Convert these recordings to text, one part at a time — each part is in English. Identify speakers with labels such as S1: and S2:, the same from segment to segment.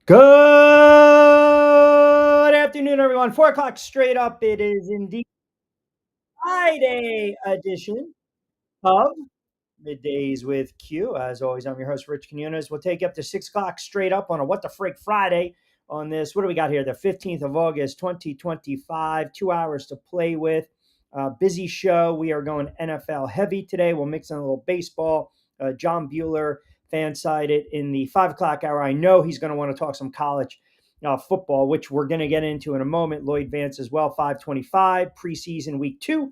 S1: Good afternoon, everyone. 4 o'clock straight up. It is indeed Friday edition of Middays with Q. As always, I'm your host, Rich Quinones. We'll take you up to 6 o'clock straight up on a What the Frig Friday on this. What do we got here? The 15th of August, 2025. 2 hours to play with. Busy show. We are going NFL heavy today. We'll mix in a little baseball. John Bueller, fan sided in the 5 o'clock hour. I know he's going to want to talk some college football, which we're going to get into in a moment. Lloyd Vance as well, 525, preseason week 2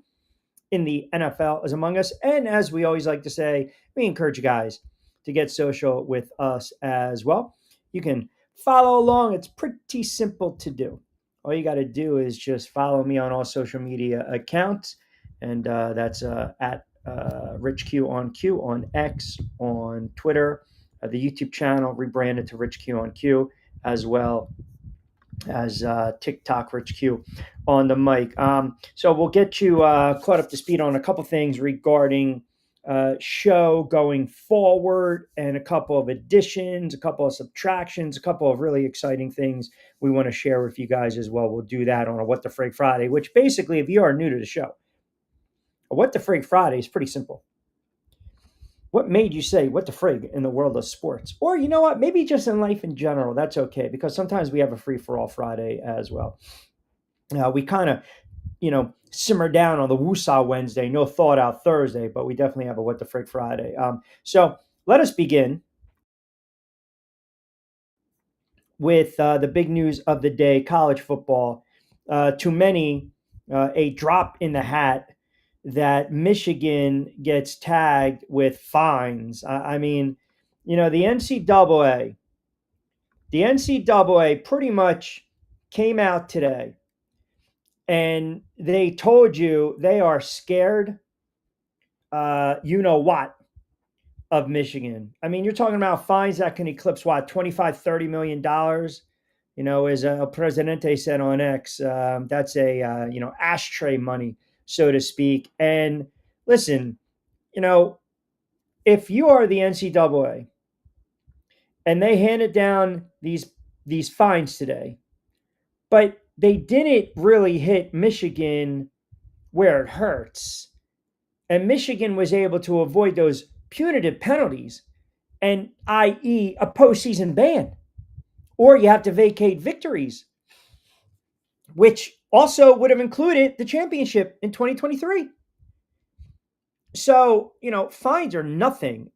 S1: in the NFL is among us. And as we always like to say, we encourage you guys to get social with us as well. You can follow along. It's pretty simple to do. All you got to do is just follow me on all social media accounts. And that's at Rich Q on X, on Twitter, the YouTube channel rebranded to Rich Q on Q, as well as TikTok Rich Q on the mic. So we'll get you caught up to speed on a couple things regarding show going forward, and a couple of additions, a couple of subtractions, a couple of really exciting things we want to share with you guys as well. We'll do that on a What the Frig Friday, which basically, if you are new to the show, a What the Frig Friday is pretty simple. What made you say what the frig in the world of sports? Or you know what, maybe just in life in general, that's okay, because sometimes we have a free for all Friday as well. We kind of, simmer down on the Woosah Wednesday, no thought out Thursday, but we definitely have a what the frig Friday. So let us begin with the big news of the day, college football. To many, a drop in the hat that Michigan gets tagged with fines. I mean, the NCAA pretty much came out today and they told you they are scared, you know what, of Michigan. I mean, you're talking about fines that can eclipse what, 25, $30 million. As El Presidente said on X, that's ashtray money, so to speak. And listen, you know, if you are the NCAA and they handed down these fines today, but they didn't really hit Michigan where it hurts, and Michigan was able to avoid those punitive penalties, and i.e. a postseason ban, or you have to vacate victories, which also would have included the championship in 2023. So, fines are nothing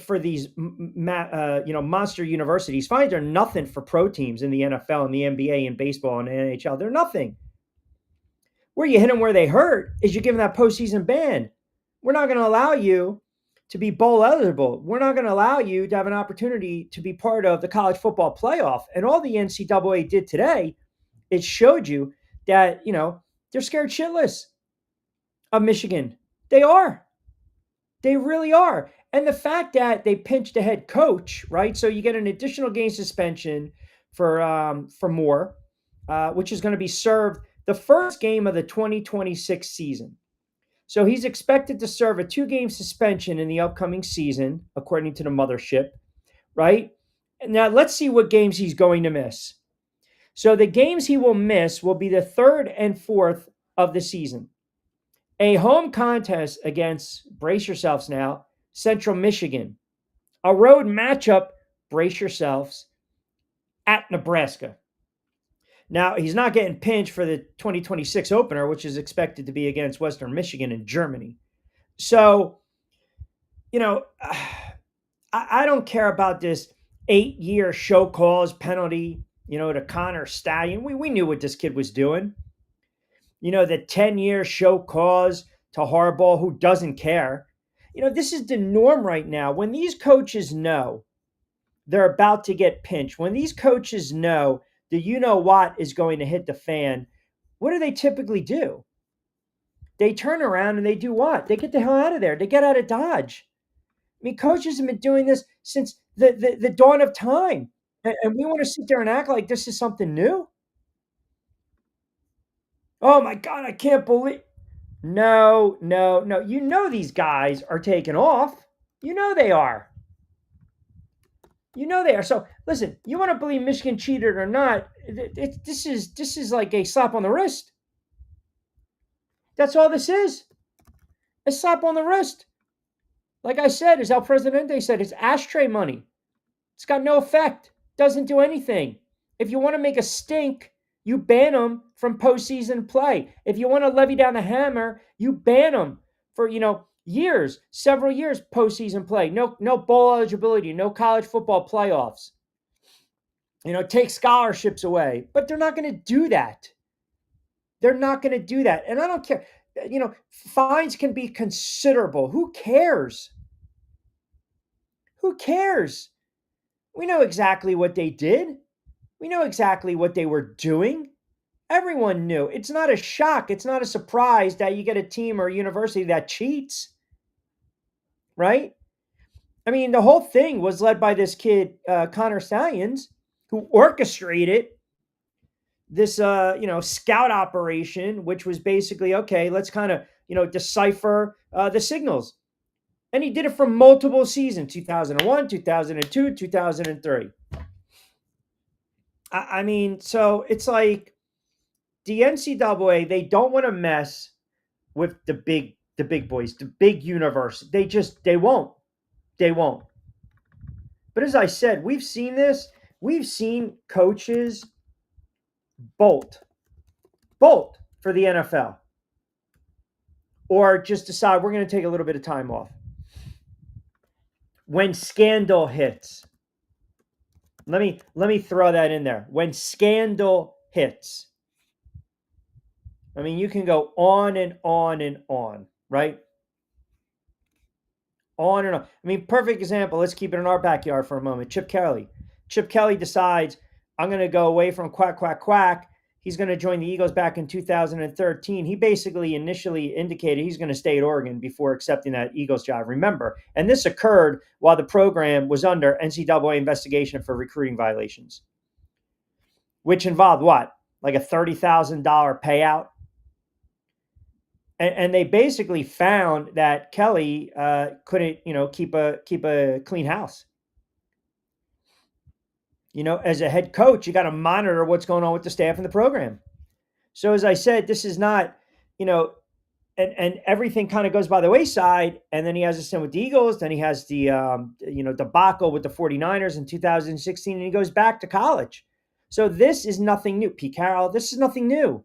S1: for these, monster universities. Fines are nothing for pro teams in the NFL and the NBA and baseball and the NHL. They're nothing. Where you hit them where they hurt is you give them that postseason ban. We're not going to allow you to be bowl eligible. We're not going to allow you to have an opportunity to be part of the college football playoff. And all the NCAA did today, it showed you that, they're scared shitless of Michigan. They are. They really are. And the fact that they pinched the head coach, right? So you get an additional game suspension for more, which is going to be served the first game of the 2026 season. So he's expected to serve a 2-game suspension in the upcoming season, according to the mothership, right? Now let's see what games he's going to miss. So the games he will miss will be the third and fourth of the season. A home contest against, brace yourselves now, Central Michigan. A road matchup, brace yourselves, at Nebraska. Now, he's not getting pinched for the 2026 opener, which is expected to be against Western Michigan in Germany. So, I don't care about this 8-year show cause penalty, to Connor Stallion. We knew what this kid was doing. The 10-year show cause to Harbaugh, who doesn't care. This is the norm right now. When these coaches know they're about to get pinched, when these coaches know the what is going to hit the fan, what do they typically do? They turn around and they do what? They get the hell out of there. They get out of Dodge. I mean, coaches have been doing this since the dawn of time. And we want to sit there and act like this is something new? Oh my God, I can't believe. No, no, no. These guys are taking off. They are. You know they are. So listen, you want to believe Michigan cheated or not? This is like a slap on the wrist. That's all this is. A slap on the wrist. Like I said, as El Presidente said, it's ashtray money. It's got no effect. Doesn't do anything. If you want to make a stink, you ban them from postseason play. If you want to levy down the hammer, you ban them for years, several years postseason play. No bowl eligibility, no college football playoffs. Take scholarships away. But they're not going to do that. They're not going to do that. And I don't care. Fines can be considerable. Who cares? Who cares? We know exactly what they did. We know exactly what they were doing. Everyone knew. It's not a shock. It's not a surprise that you get a team or a university that cheats, right? I mean, the whole thing was led by this kid, Connor Stallions, who orchestrated this, scout operation, which was basically, okay, let's kind of, decipher the signals. And he did it for multiple seasons, 2001, 2002, 2003. I mean, so it's like the NCAA, they don't want to mess with the big boys, the big universe. They won't. They won't. But as I said, we've seen this. We've seen coaches bolt for the NFL, or just decide we're going to take a little bit of time off. When scandal hits, let me throw that in there. When scandal hits, I mean, you can go on and on and on, right? On and on. I mean, perfect example. Let's keep it in our backyard for a moment. Chip Kelly. Chip Kelly decides, I'm going to go away from quack, quack, quack. He's going to join the Eagles back in 2013. He basically initially indicated he's going to stay at Oregon before accepting that Eagles job. Remember, and this occurred while the program was under NCAA investigation for recruiting violations, which involved what? Like a $30,000 payout? And they basically found that Kelly couldn't, keep a clean house. As a head coach, you got to monitor what's going on with the staff and the program. So as I said, this is not, and everything kind of goes by the wayside. And then he has a stint with the Eagles. Then he has the, debacle with the 49ers in 2016, and he goes back to college. So this is nothing new. Pete Carroll, this is nothing new.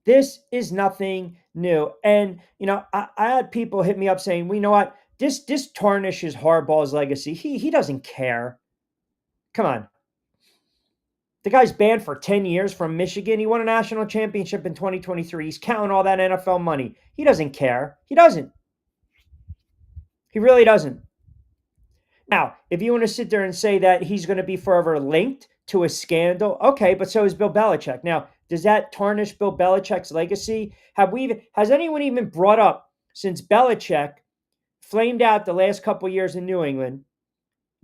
S1: This is nothing new. And, I had people hit me up saying, well, you know what? This tarnishes Harbaugh's legacy. He doesn't care. Come on. The guy's banned for 10 years from Michigan. He won a national championship in 2023. He's counting all that NFL money. He doesn't care. He doesn't. He really doesn't. Now, if you want to sit there and say that he's going to be forever linked to a scandal, okay, but so is Bill Belichick. Now, does that tarnish Bill Belichick's legacy? Has anyone even brought up, since Belichick flamed out the last couple of years in New England?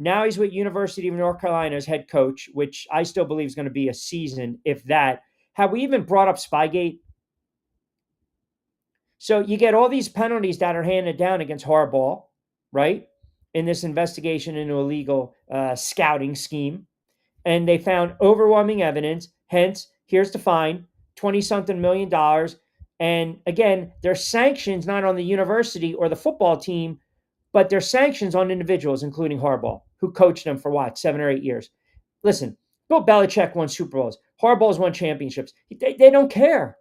S1: Now he's with University of North Carolina as head coach, which I still believe is going to be a season, if that. Have we even brought up Spygate? So you get all these penalties that are handed down against Harbaugh, right, in this investigation into a legal scouting scheme. And they found overwhelming evidence. Hence, here's the fine, 20-something million dollars. And again, there's sanctions not on the university or the football team, but there's sanctions on individuals, including Harbaugh, who coached them for what, 7 or 8 years. Listen, Bill Belichick won Super Bowls. Harbaugh's won championships. They don't care.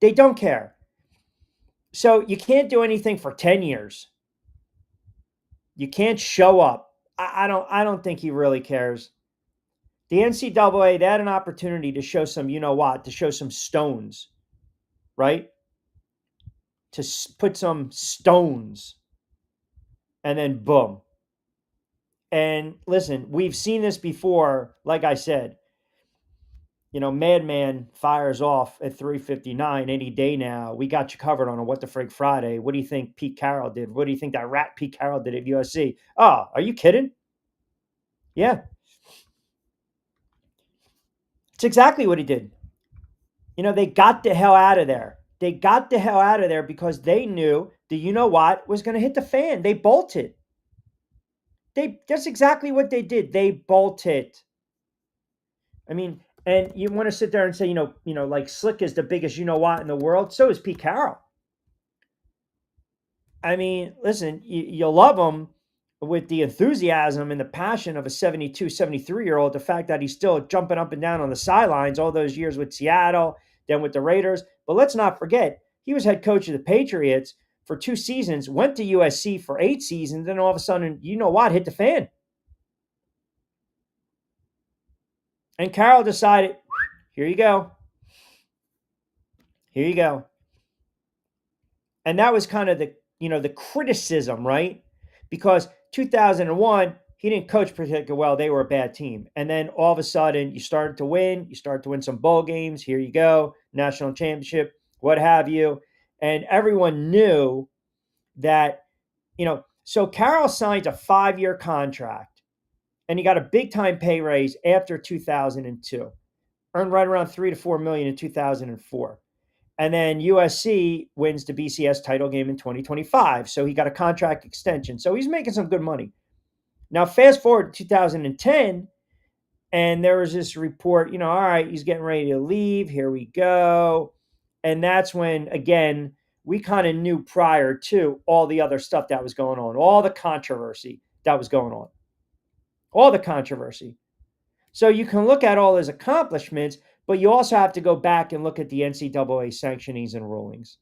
S1: They don't care. So you can't do anything for 10 years. You can't show up. I don't think he really cares. The NCAA, they had an opportunity to show some, to show some stones, right? To put some stones, and then boom. And listen, we've seen this before. Like I said, Madman fires off at 3:59 any day now. We got you covered on a What the Frig Friday. What do you think Pete Carroll did? What do you think that rat Pete Carroll did at USC? Oh, are you kidding? Yeah. It's exactly what he did. They got the hell out of there. They got the hell out of there because they knew the was going to hit the fan. They bolted. That's exactly what they did. They bolted. I mean, and you want to sit there and say, like Slick is the biggest you know what in the world. So is Pete Carroll. I mean, listen, you love him with the enthusiasm and the passion of a 72, 73 year old. The fact that he's still jumping up and down on the sidelines all those years with Seattle, then with the Raiders. But let's not forget, he was head coach of the Patriots for 2 seasons, went to USC for 8 seasons, then all of a sudden, you know what, hit the fan. And Carroll decided, here you go. Here you go. And that was kind of the criticism, right? Because 2001, he didn't coach particularly well. They were a bad team. And then all of a sudden, you started to win. You started to win some bowl games. Here you go, national championship, what have you. And everyone knew that, so Carroll signs a 5-year contract and he got a big time pay raise after 2002, earned right around 3 to 4 million in 2004. And then USC wins the BCS title game in 2025. So he got a contract extension. So he's making some good money. Now, fast forward to 2010, and there was this report, all right, he's getting ready to leave. Here we go. And that's when, again, we kind of knew prior to all the other stuff that was going on, all the controversy that was going on, all the controversy. So you can look at all his accomplishments, but you also have to go back and look at the NCAA sanctionings and rulings.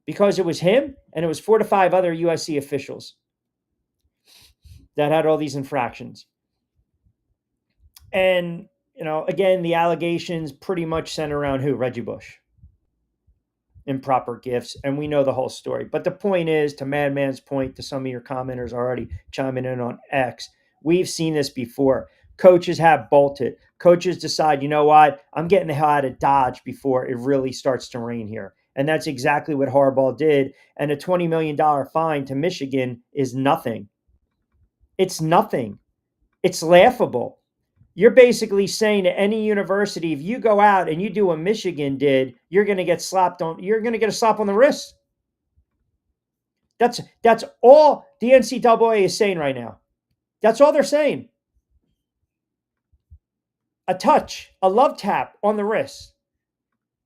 S1: Because it was him and it was 4 to 5 other USC officials that had all these infractions. And, again, the allegations pretty much center around who? Reggie Bush. Improper gifts. And we know the whole story. But the point is, to Madman's point, to some of your commenters already chiming in on X, we've seen this before. Coaches have bolted. Coaches decide, you know what? I'm getting the hell out of Dodge before it really starts to rain here. And that's exactly what Harbaugh did. And a $20 million fine to Michigan is nothing. It's nothing. It's laughable. You're basically saying to any university, if you go out and you do what Michigan did, you're going to get you're going to get a slap on the wrist. That's all the NCAA is saying right now. That's all they're saying. A touch, a love tap on the wrist.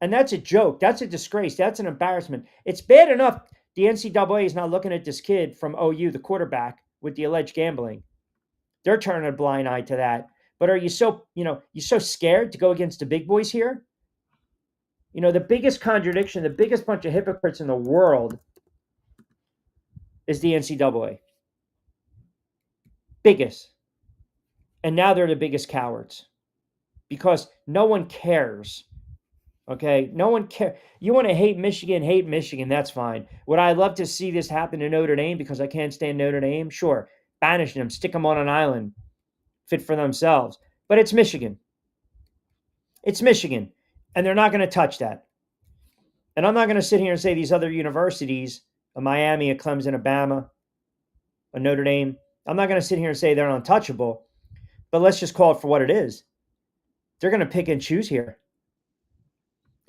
S1: And that's a joke. That's a disgrace. That's an embarrassment. It's bad enough the NCAA is not looking at this kid from OU, the quarterback, with the alleged gambling. They're turning a blind eye to that. But are you so scared to go against the big boys here? The biggest contradiction, the biggest bunch of hypocrites in the world is the NCAA. Biggest. And now they're the biggest cowards because no one cares. Okay, no one cares. You want to hate Michigan, that's fine. Would I love to see this happen to Notre Dame because I can't stand Notre Dame? Sure. Banish them, stick them on an island, fit for themselves. But it's Michigan. It's Michigan, and they're not going to touch that. And I'm not going to sit here and say these other universities, a Miami, a Clemson, a Bama, a Notre Dame, I'm not going to sit here and say they're untouchable, but let's just call it for what it is. They're going to pick and choose here.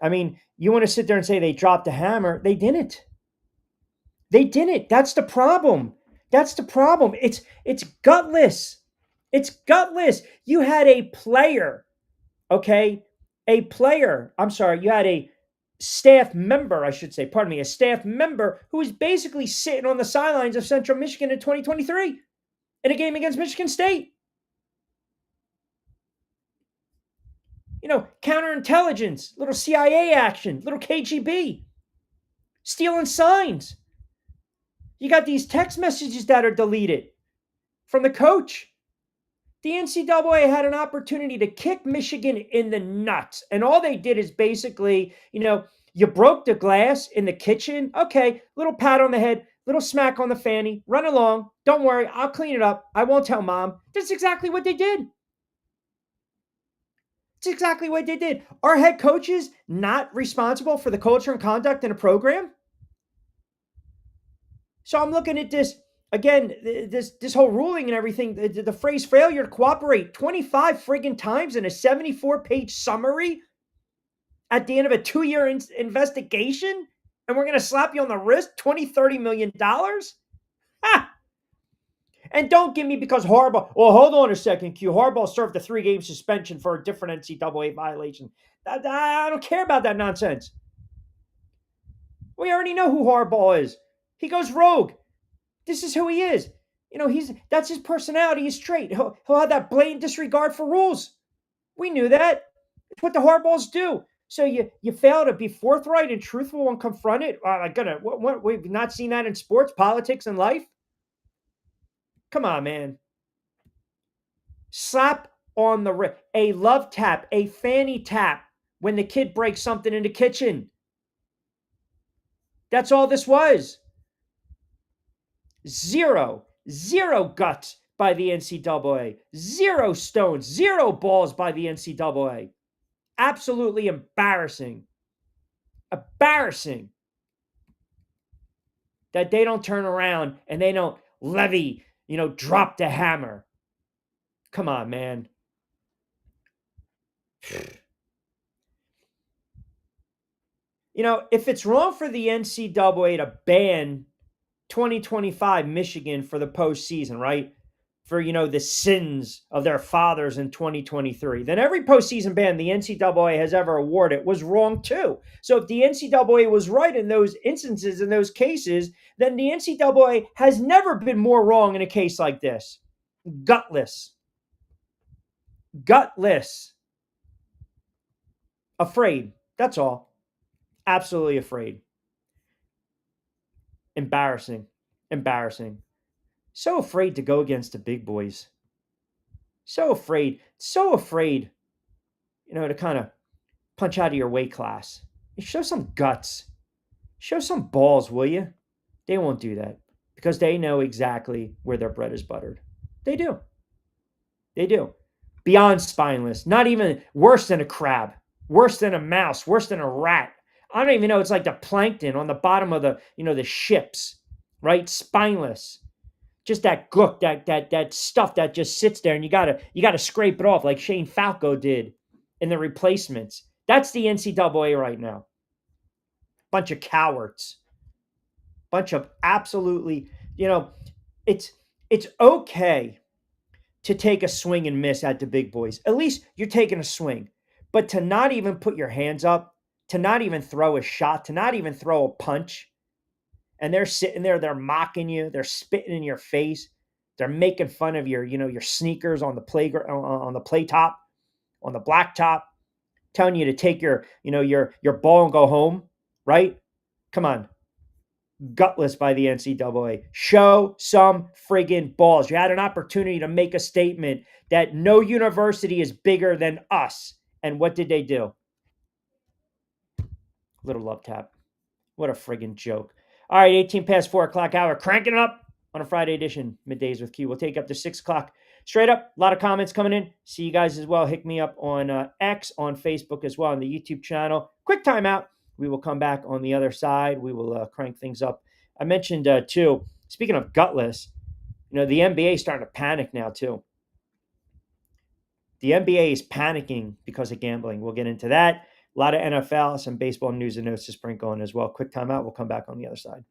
S1: I mean, you want to sit there and say they dropped the hammer. They didn't. They didn't. That's the problem. That's the problem. It's gutless. It's gutless. You had a player, okay? You had a staff member, I should say, pardon me, a staff member who was basically sitting on the sidelines of Central Michigan in 2023 in a game against Michigan State. Counterintelligence, little CIA action, little KGB, stealing signs. You got these text messages that are deleted from the coach. The NCAA had an opportunity to kick Michigan in the nuts. And all they did is basically, you broke the glass in the kitchen. Okay, little pat on the head, little smack on the fanny, run along. Don't worry, I'll clean it up. I won't tell mom. That's exactly what they did. It's exactly what they did. Are head coaches not responsible for the culture and conduct in a program? So I'm looking at this again, this whole ruling and everything. The phrase "failure to cooperate" 25 friggin' times in a 74-page summary at the end of a 2-year investigation, and we're going to slap you on the wrist $20-30 million. Ha! And don't give me because Harbaugh. Well, hold on a second, Q. Harbaugh served a 3-game suspension for a different NCAA violation. I don't care about that nonsense. We already know who Harbaugh is. He goes rogue. This is who he is. That's his personality, his trait. He'll have that blatant disregard for rules. We knew that. It's what the Harbaughs do. So you fail to be forthright and truthful and confront it. What we've not seen that in sports, politics, and life. Come on, man. Slap on the wrist, a love tap, a fanny tap when the kid breaks something in the kitchen. That's all this was. Zero guts by the NCAA. Zero stones, zero balls by the NCAA. Absolutely embarrassing. Embarrassing that they don't turn around and they don't levy, drop the hammer. Come on, man. If it's wrong for the NCAA to ban 2025 Michigan for the postseason, right? For, the sins of their fathers in 2023, then every postseason ban the NCAA has ever awarded was wrong too. So if the NCAA was right in those instances, in those cases, then the NCAA has never been more wrong in a case like this. Gutless. Gutless. Afraid. That's all. Absolutely afraid. Embarrassing. Embarrassing. So afraid to go against the big boys. So afraid. So afraid, to kind of punch out of your weight class. Show some guts. Show some balls, will you? They won't do that because they know exactly where their bread is buttered. They do. They do. Beyond spineless. Not even worse than a crab. Worse than a mouse. Worse than a rat. I don't even know. It's like the plankton on the bottom of the ships, right? Spineless. Just that gook, that stuff that just sits there, and you gotta scrape it off like Shane Falco did in the replacements. That's the NCAA right now. Bunch of cowards. Bunch of absolutely, it's okay to take a swing and miss at the big boys. At least you're taking a swing. But to not even put your hands up, to not even throw a shot, to not even throw a punch, and they're sitting there, they're mocking you, they're spitting in your face, they're making fun of your sneakers on the playground, on the play top, on the blacktop, telling you to take your ball and go home, right? Come on. Gutless by the NCAA. Show some friggin' balls. You had an opportunity to make a statement that no university is bigger than us. And what did they do? Little love tap. What a friggin' joke. All right, 18 past 4 o'clock hour. Cranking it up on a Friday edition, Middays with Q. We'll take up to 6 o'clock. Straight up, a lot of comments coming in. See you guys as well. Hit me up on X, on Facebook as well, on the YouTube channel. Quick timeout. We will come back on the other side. We will crank things up. I mentioned, too, speaking of gutless, the NBA is starting to panic now, too. The NBA is panicking because of gambling. We'll get into that. A lot of NFL, some baseball news and notes to sprinkle in as well. Quick timeout. We'll come back on the other side.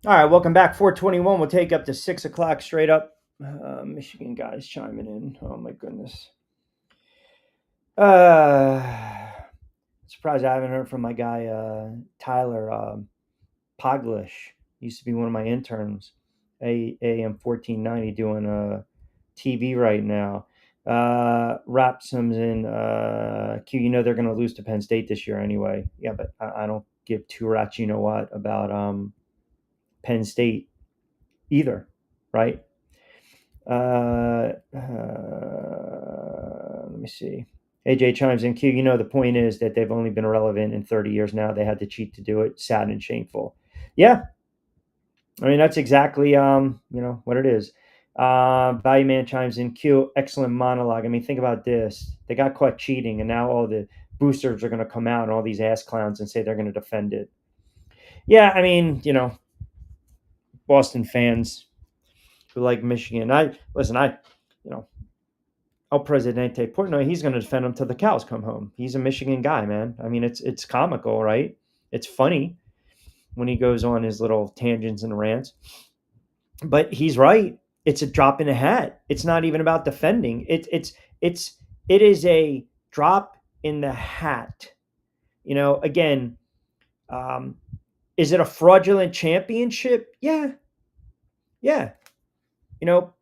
S1: All right, welcome back. 421. We'll take up to 6 o'clock straight up. Michigan guys chiming in. Oh my goodness. Surprised I haven't heard from my guy Tyler Poglish. Used to be one of my interns. AM 1490 doing TV right now. Rapsum's in Q. You know they're going to lose to Penn State this year anyway. Yeah, but I don't give two rats. You know what about Penn State either, right? Let me see. AJ chimes in. Q. You know the point is that they've only been relevant in 30 years now. They had to cheat to do it. Sad and shameful. Yeah, I mean, that's exactly what it is. Value Man chimes in. Q, excellent monologue. I mean, think about this. They got caught cheating, and now all the boosters are going to come out and all these ass clowns and say they're going to defend it. Yeah, I mean, Boston fans who like Michigan. You know, El Presidente Portnoy, he's going to defend him till the cows come home. He's a Michigan guy, man. I mean, it's comical, right? It's funny when he goes on his little tangents and rants. But he's right. It's a drop in a hat. It's not even about defending. It is a drop in the hat. Again, is it a fraudulent championship? Yeah, yeah. You know,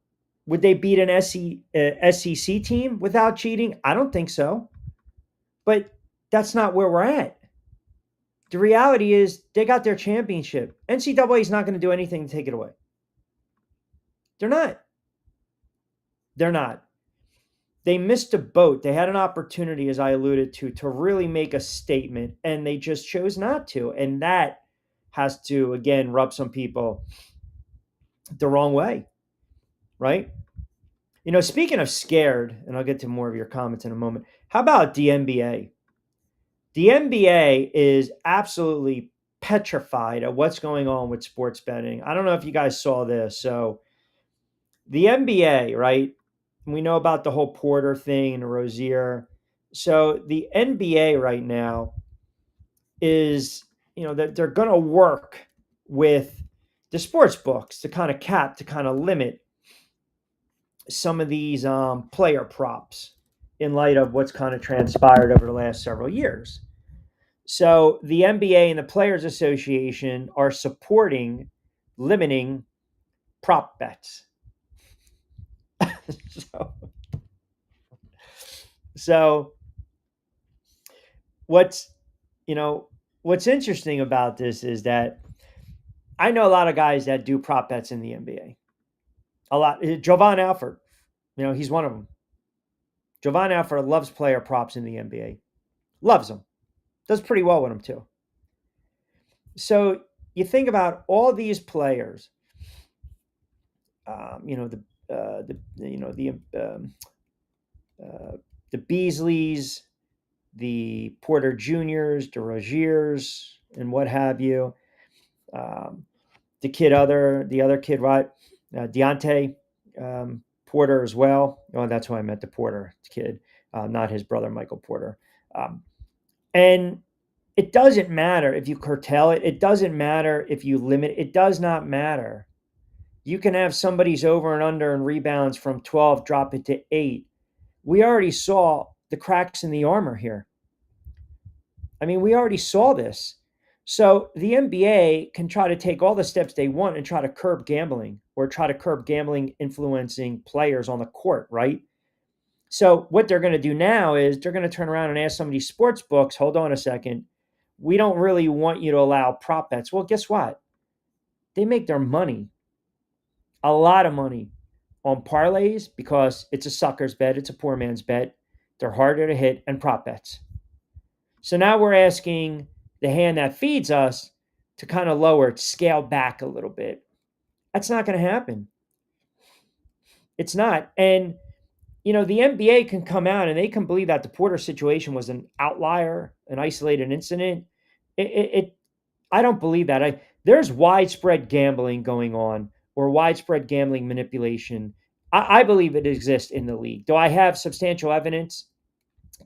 S1: would they beat an SEC team without cheating? I don't think so. But that's not where we're at. The reality is they got their championship. NCAA is not going to do anything to take it away. They're not. They're not. They missed a boat. They had an opportunity, as I alluded to really make a statement, and they just chose not to. And that has to, again, rub some people the wrong way, right? Speaking of scared, and I'll get to more of your comments in a moment, how about the NBA? The NBA is absolutely petrified of what's going on with sports betting. I don't know if you guys saw this. So the NBA, right? We know about the whole Porter thing and Rozier. So the NBA right now is, that they're going to work with the sports books to kind of cap, to kind of limit some of these player props in light of what's kind of transpired over the last several years. So the NBA and the Players Association are supporting limiting prop bets. so, so what's what's interesting about this is that I know a lot of guys that do prop bets in the NBA. A lot. Jovan Alford, he's one of them. Jovan Alford loves player props in the NBA. Loves them. Does pretty well with them too. So you think about all these players. The Beasleys, the Porter Juniors, the Roziers, and what have you. The other kid, right? Deontay Porter as well. Oh, that's who I meant, the Porter kid, not his brother Michael Porter. And it doesn't matter if you curtail it. It doesn't matter if you limit. It does not matter. You can have somebody's over and under and rebounds from 12, drop it to 8. We already saw the cracks in the armor here. I mean, we already saw this. So the NBA can try to take all the steps they want and try to curb gambling, or try to curb gambling influencing players on the court, right? So what they're going to do now is they're going to turn around and ask some of these sports books, hold on a second, we don't really want you to allow prop bets. Well, guess what? They make their money, a lot of money, on parlays because it's a sucker's bet, it's a poor man's bet. They're harder to hit, and prop bets. So now we're asking the hand that feeds us to kind of lower it, scale back a little bit. That's not going to happen. It's not. And, the NBA can come out and they can believe that the Porter situation was an outlier, an isolated incident. I don't believe that. There's widespread gambling going on, or widespread gambling manipulation. I believe it exists in the league. Do I have substantial evidence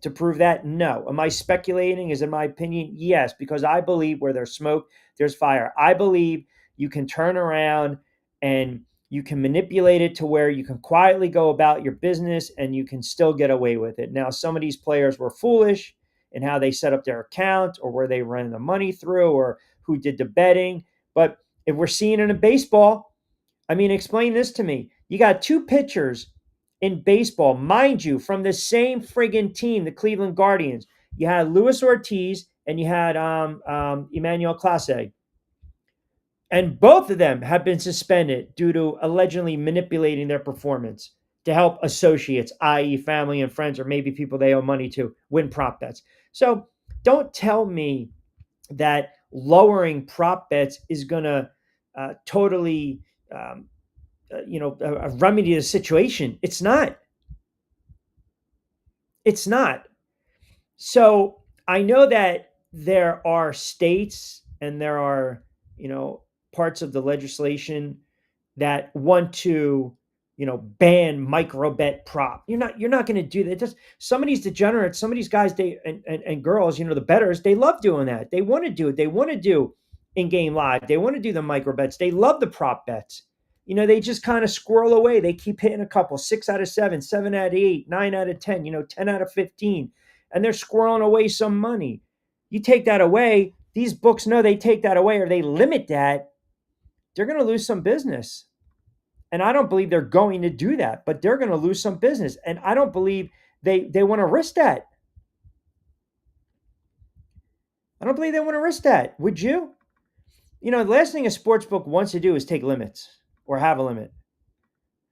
S1: to prove that? No. Am I speculating? Is it my opinion? Yes, because I believe where there's smoke, there's fire. I believe you can turn around and you can manipulate it to where you can quietly go about your business and you can still get away with it. Now, some of these players were foolish in how they set up their account or where they ran the money through or who did the betting. But if we're seeing it in baseball, I mean, explain this to me. You got two pitchers in baseball, mind you, from the same friggin' team, the Cleveland Guardians. You had Luis Ortiz and you had Emmanuel Clase. And both of them have been suspended due to allegedly manipulating their performance to help associates, i.e., family and friends, or maybe people they owe money to, win prop bets. So don't tell me that lowering prop bets is going to totally, remedy the situation. It's not. It's not. So I know that there are states and there are, parts of the legislation that want to, ban micro bet prop. You're not going to do that. Just some of these degenerates, some of these guys, they and girls, the betters, they love doing that. They want to do it. They want to do in-game live. They want to do the micro bets. They love the prop bets. They just kind of squirrel away. They keep hitting a couple, 6 out of 7, 7 out of 8, 9 out of 10, 10 out of 15, and they're squirreling away some money. You take that away, these books know they take that away or they limit that, they're going to lose some business. And I don't believe they're going to do that, but they're going to lose some business. And I don't believe they want to risk that. I don't believe they want to risk that. Would you? The last thing a sports book wants to do is take limits or have a limit.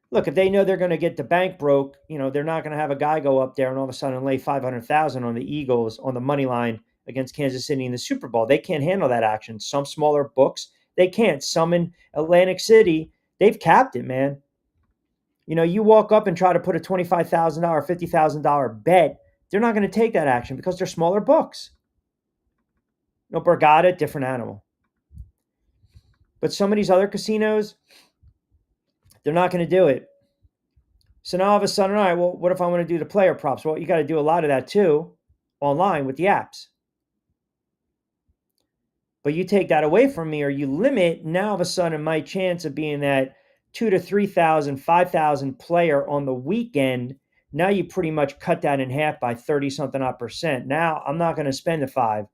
S1: Look, if they know they're going to get the bank broke, they're not going to have a guy go up there and all of a sudden lay 500,000 on the Eagles on the money line against Kansas City in the Super Bowl. They can't handle that action. Some smaller books, they can't. Some in Atlantic City, they've capped it, man. You walk up and try to put a $25,000, $50,000 bet, they're not going to take that action because they're smaller books. Borgata, different animal. But some of these other casinos, they're not going to do it. So now all of a sudden, all right, well, what if I want to do the player props? Well, you got to do a lot of that too online with the apps. But you take that away from me or you limit, now all of a sudden my chance of being that 2,000 to 3,000, 5,000 player on the weekend, now you pretty much cut that in half by 30-something odd percent. Now I'm not going to spend the 5.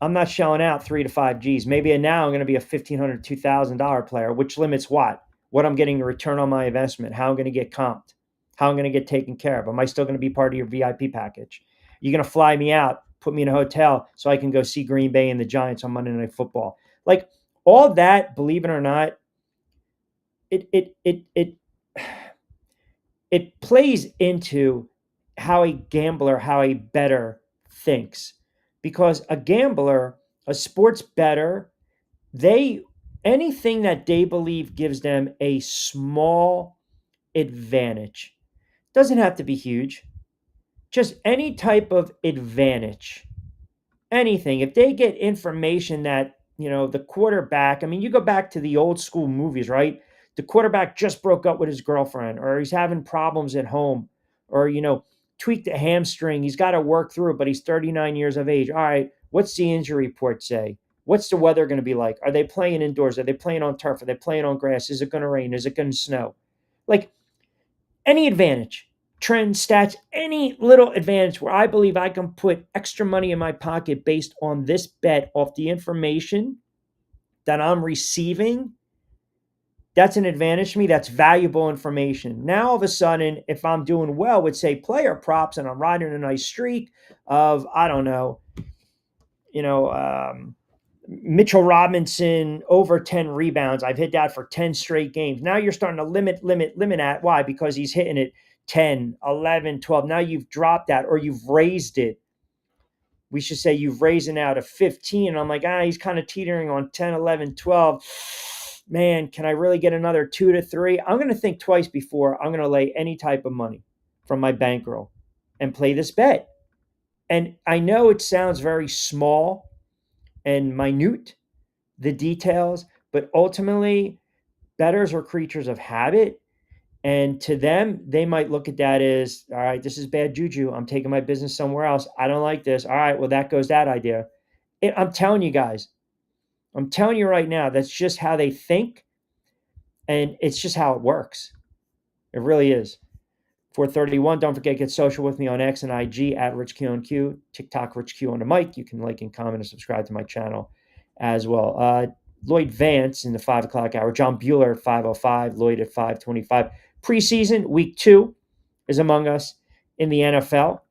S1: I'm not shelling out 3 to 5 G's. Maybe now I'm going to be a $1,500, $2,000 player, which limits what? What I'm getting a return on my investment, how I'm going to get comped, how I'm going to get taken care of. Am I still going to be part of your VIP package? You're going to fly me out, put me in a hotel so I can go see Green Bay and the Giants on Monday Night Football. Like all that, believe it or not, it plays into how a gambler, how a bettor thinks. Because a gambler, a sports bettor, anything that they believe gives them a small advantage. Doesn't have to be huge. Just any type of advantage. Anything. If they get information that, the quarterback, I mean, you go back to the old school movies, right? The quarterback just broke up with his girlfriend or he's having problems at home or, tweaked a hamstring. He's got to work through it, but he's 39 years of age. All right, what's the injury report say? What's the weather going to be like? Are they playing indoors? Are they playing on turf? Are they playing on grass? Is it going to rain? Is it going to snow? Like any advantage, trend, stats, any little advantage where I believe I can put extra money in my pocket based on this bet off the information that I'm receiving, that's an advantage to me. That's valuable information. Now, all of a sudden, if I'm doing well with, say, player props and I'm riding a nice streak of, I don't know, Mitchell Robinson over 10 rebounds. I've hit that for 10 straight games. Now you're starting to limit at. Why? Because he's hitting it 10, 11, 12. Now you've dropped that or you've raised it. We should say you've raised it now to 15. And I'm like, he's kind of teetering on 10, 11, 12. Man, can I really get another 2 to 3? I'm going to think twice before I'm going to lay any type of money from my bankroll and play this bet. And I know it sounds very small and minute, the details, but ultimately bettors are creatures of habit. And to them, they might look at that as, all right, this is bad juju. I'm taking my business somewhere else. I don't like this. All right, well, that goes that idea. I'm telling you guys, I'm telling you right now, that's just how they think, and it's just how it works. It really is. 431. Don't forget, get social with me on X and IG at Rich Q on Q, TikTok Rich Q on the mic. You can like and comment and subscribe to my channel as well. Lloyd Vance in the 5 o'clock hour, John Bueller at 5:05, Lloyd at 5:25. Preseason week 2 is among us in the NFL.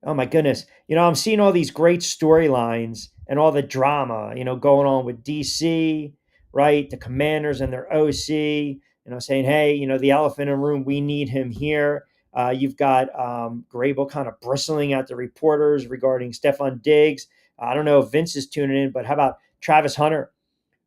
S1: Oh my goodness. I'm seeing all these great storylines and all the drama, going on with DC, right? The Commanders and their OC, saying, hey, the elephant in the room, we need him here. You've got Grable kind of bristling at the reporters regarding Stephon Diggs. I don't know if Vince is tuning in, but how about Travis Hunter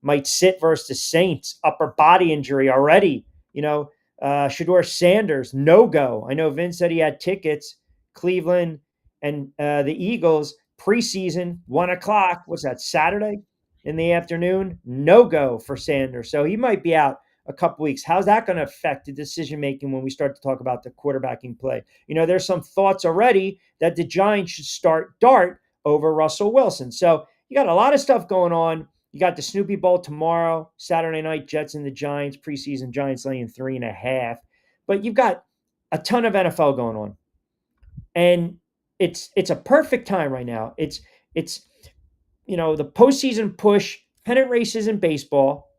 S1: might sit versus the Saints, upper body injury already? Shador Sanders, no go. I know Vince said he had tickets. Cleveland and the Eagles preseason, 1 o'clock. What's that, Saturday in the afternoon? No go for Sanders. So he might be out a couple weeks. How's that going to affect the decision making when we start to talk about the quarterbacking play? There's some thoughts already that the Giants should start Dart over Russell Wilson. So you got a lot of stuff going on. You got the Snoopy Bowl tomorrow, Saturday night, Jets and the Giants, preseason Giants laying 3.5. But you've got a ton of NFL going on. And it's a perfect time right now. It's the postseason push, pennant races in baseball,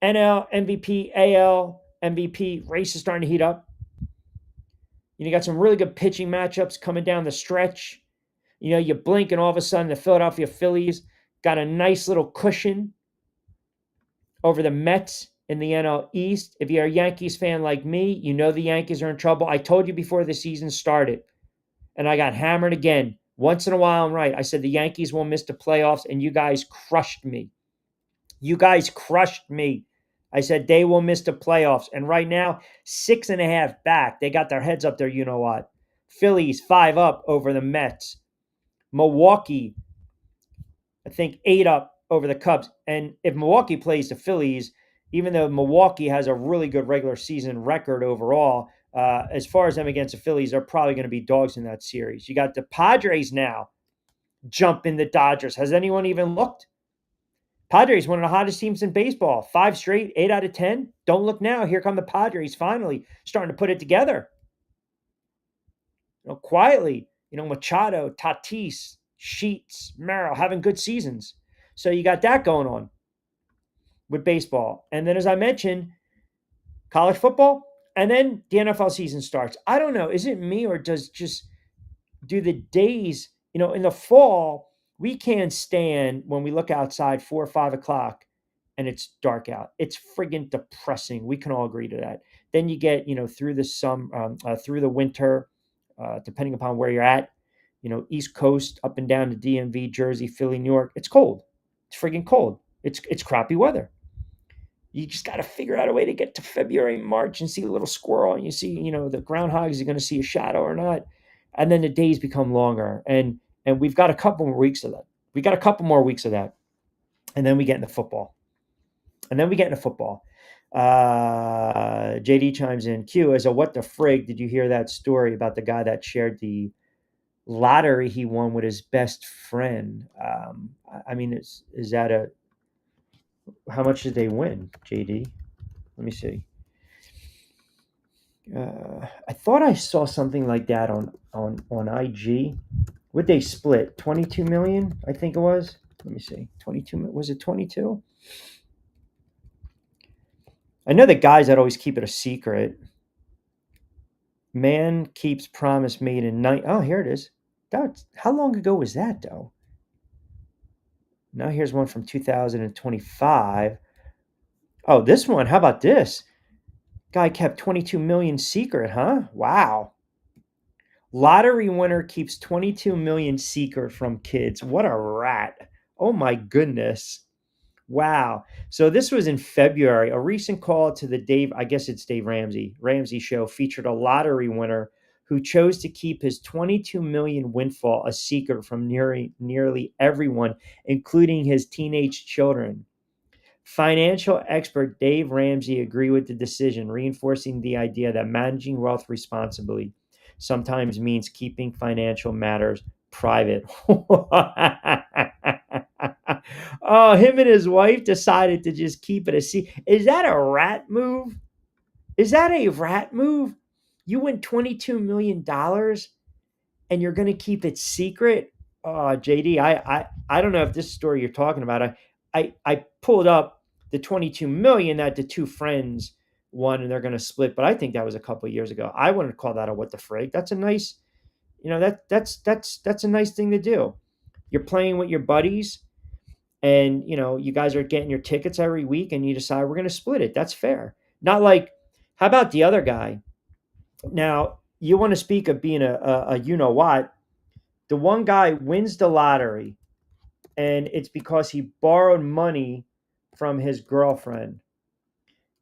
S1: NL MVP, AL MVP race is starting to heat up. You got some really good pitching matchups coming down the stretch. You blink and all of a sudden the Philadelphia Phillies got a nice little cushion over the Mets in the NL East. If you're a Yankees fan like me, the Yankees are in trouble. I told you before the season started, and I got hammered again. Once in a while, I'm right. I said the Yankees will miss the playoffs, and you guys crushed me. You guys crushed me. I said they will miss the playoffs. And right now, 6.5 back. They got their heads up there, you know what. Phillies 5 up over the Mets. Milwaukee, I think 8 up over the Cubs. And if Milwaukee plays the Phillies, even though Milwaukee has a really good regular season record overall, as far as them against the Phillies, they're probably going to be dogs in that series. You got the Padres now jumping the Dodgers. Has anyone even looked? Padres, one of the hottest teams in baseball. 5 straight, 8 out of 10. Don't look now. Here come the Padres finally starting to put it together. Quietly, Machado, Tatis, Sheets, Merrill having good seasons. So you got that going on with baseball. And then, as I mentioned, college football, and then the NFL season starts. I don't know. Is it me, or do the days, in the fall, we can't stand when we look outside 4 or 5 o'clock and it's dark out. It's friggin' depressing. We can all agree to that. Then you get, through the winter, depending upon where you're at, East Coast, up and down to DMV, Jersey, Philly, New York. It's cold. It's friggin' cold. It's crappy weather. You just got to figure out a way to get to February, March and see a little squirrel. And you see, the groundhogs, you're going to see a shadow or not. And then the days become longer. And we've got a couple more weeks of that. We got a couple more weeks of that. And then we get into football. JD chimes in. Q, as a what the frig, did you hear that story about the guy that shared the lottery he won with his best friend? Is that how much did they win, JD? Let me see. I thought I saw something like that on IG. Would they split 22 million? I think it was. Let me see. 22. Was it 22? I know the guys that always keep it a secret. Man keeps promise made in night. Oh, here it is. How long ago was that, though? Now here's one from 2025. Oh, this one. How about this? Guy kept 22 million secret, huh? Wow. Lottery winner keeps 22 million secret from kids. What a rat. Oh my goodness. Wow. So this was in February. A recent call to the Dave Ramsey show featured a lottery winner who chose to keep his 22 million windfall a secret from nearly everyone, including his teenage children. Financial expert Dave Ramsey agreed with the decision, reinforcing the idea that managing wealth responsibly sometimes means keeping financial matters private. Oh, him and his wife decided to just keep it a secret. Is that a rat move? Is that a rat move? You win $22 million and you're going to keep it secret? Oh, JD, I don't know if this story you're talking about. I pulled up the 22 million that the two friends won and they're going to split, but I think that was a couple of years ago. I wouldn't call that a what the frig. That's a nice, that's a nice thing to do. You're playing with your buddies and you guys are getting your tickets every week and you decide we're going to split it. That's fair. Not like, how about the other guy? Now, you want to speak of being a you know what? The one guy wins the lottery, and it's because he borrowed money from his girlfriend.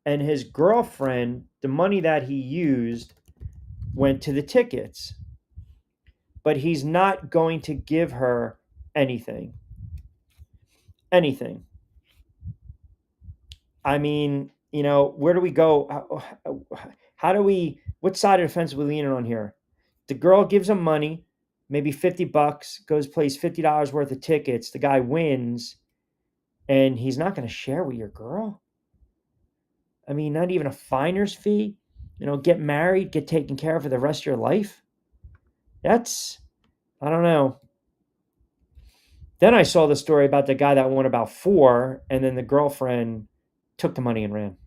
S1: And his girlfriend, the money that he used went to the tickets, but he's not going to give her anything. Anything. I mean, where do we go? How do we, what side of the fence are we leaning on here? The girl gives him money, maybe $50, goes plays $50 worth of tickets. The guy wins, and he's not going to share with your girl. I mean, not even a finder's fee. Get married, get taken care of for the rest of your life. That's, I don't know. Then I saw the story about the guy that won about four, and then the girlfriend took the money and ran.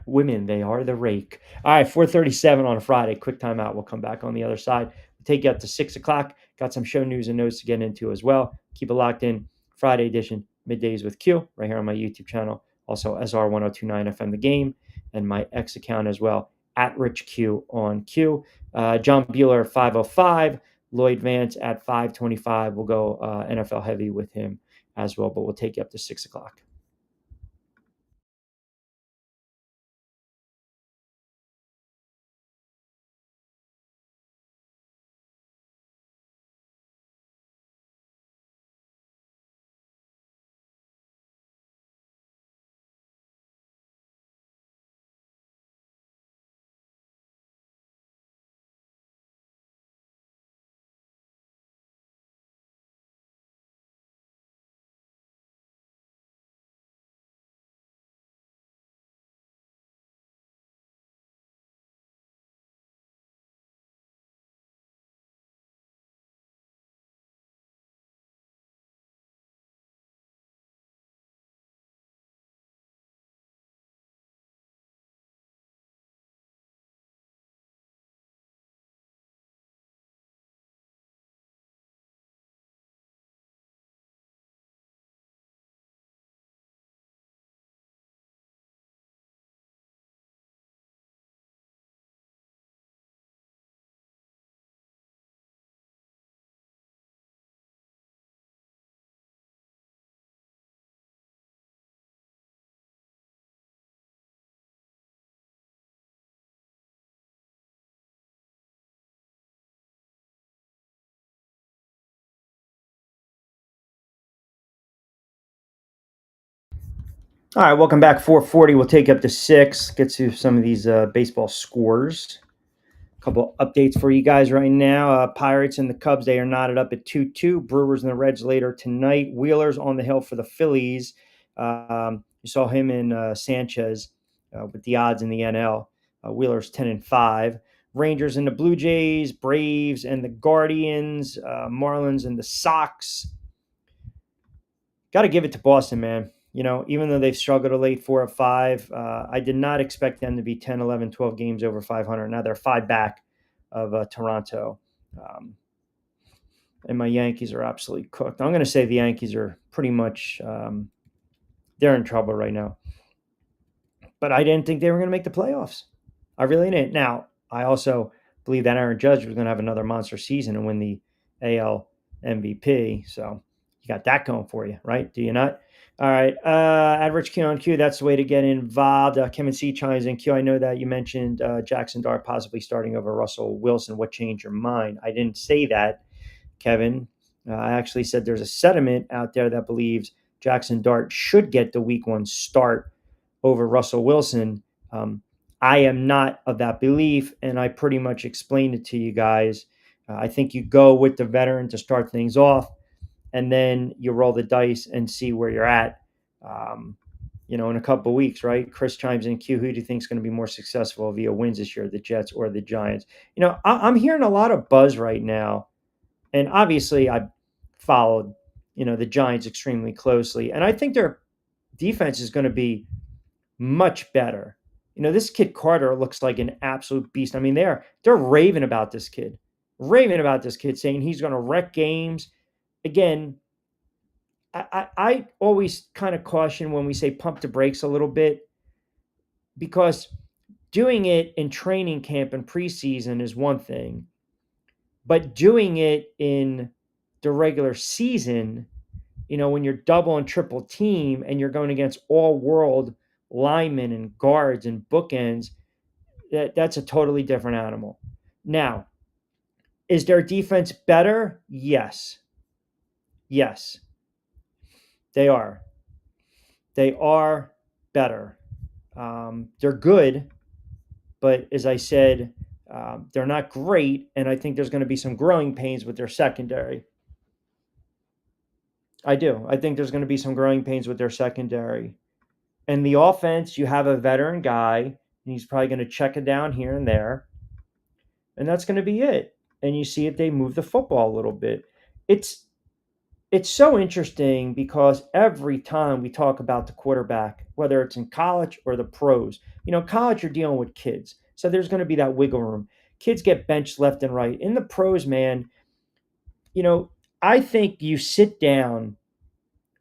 S1: Women, they are the rake. All right, 4:37 on a Friday. Quick timeout. We'll come back on the other side. We'll take you up to 6 o'clock. Got some show news and notes to get into as well. Keep it locked in. Friday edition, Middays with Q, right here on my YouTube channel. Also, SR1029 FM The Game, and my X account as well, at Rich Q on Q. John Bueller, 505. Lloyd Vance at 525. We'll go NFL heavy with him as well, but we'll take you up to 6 o'clock. All right, welcome back. 440. We'll take you up to 6. Get to some of these baseball scores. A couple updates for you guys right now. Pirates and the Cubs, they are knotted up at 2-2. Brewers and the Reds later tonight. Wheeler's on the hill for the Phillies. You saw him and Sanchez with the odds in the NL. Wheeler's 10-5. Rangers and the Blue Jays. Braves and the Guardians. Marlins and the Sox. Got to give it to Boston, man. Even though they've struggled of late 4 of 5, I did not expect them to be 10, 11, 12 games over 500. Now they're 5 back of Toronto. And my Yankees are absolutely cooked. I'm going to say the Yankees are pretty much, they're in trouble right now. But I didn't think they were going to make the playoffs. I really didn't. Now, I also believe that Aaron Judge was going to have another monster season and win the AL MVP. So you got that going for you, right? Do you not? All right. At Rich Q on Q, that's the way to get involved. Kevin C. chimes in. Q, I know that you mentioned Jackson Dart possibly starting over Russell Wilson. What changed your mind? I didn't say that, Kevin. I actually said there's a sentiment out there that believes Jackson Dart should get the week 1 start over Russell Wilson. I am not of that belief, and I pretty much explained it to you guys I think you go with the veteran to start things off, and then you roll the dice and see where you're at. Um, in a couple of weeks, right? Chris chimes in. Q, who do you think is going to be more successful via wins this year, the Jets or the Giants? I'm hearing a lot of buzz right now, and obviously I followed, the Giants extremely closely, and I think their defense is going to be much better. This kid Carter looks like an absolute beast. I mean, they're raving about this kid, saying he's going to wreck games. Again, I always kind of caution when we say pump the brakes a little bit, because doing it in training camp and preseason is one thing, but doing it in the regular season, when you're double and triple team and you're going against all world linemen and guards and bookends, that's a totally different animal. Now, is their defense better? Yes. Yes, they are. They are better. They're good, but as I said, they're not great, and I think there's going to be some growing pains with their secondary. I do. I think there's going to be some growing pains with their secondary. And the offense, you have a veteran guy, and he's probably going to check it down here and there, and that's going to be it. And you see if they move the football a little bit. It's it's so interesting because every time we talk about the quarterback, whether it's in college or the pros, college you're dealing with kids, so there's going to be that wiggle room. Kids get benched left and right. In the pros, man, you know, I think you sit down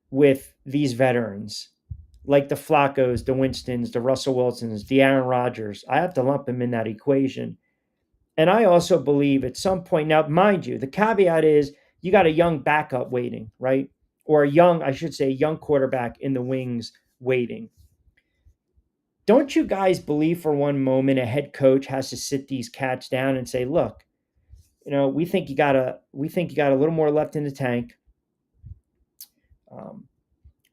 S1: with these veterans like the Flaccos, the Winstons, the Russell Wilsons, the Aaron Rodgers. I have to lump them in that equation. And I also believe at some point, now, mind you, the caveat is you got a young backup waiting, right? Or I should say, a young quarterback in the wings waiting. Don't you guys believe for one moment a head coach has to sit these cats down and say, look, we think you got a little more left in the tank. Um,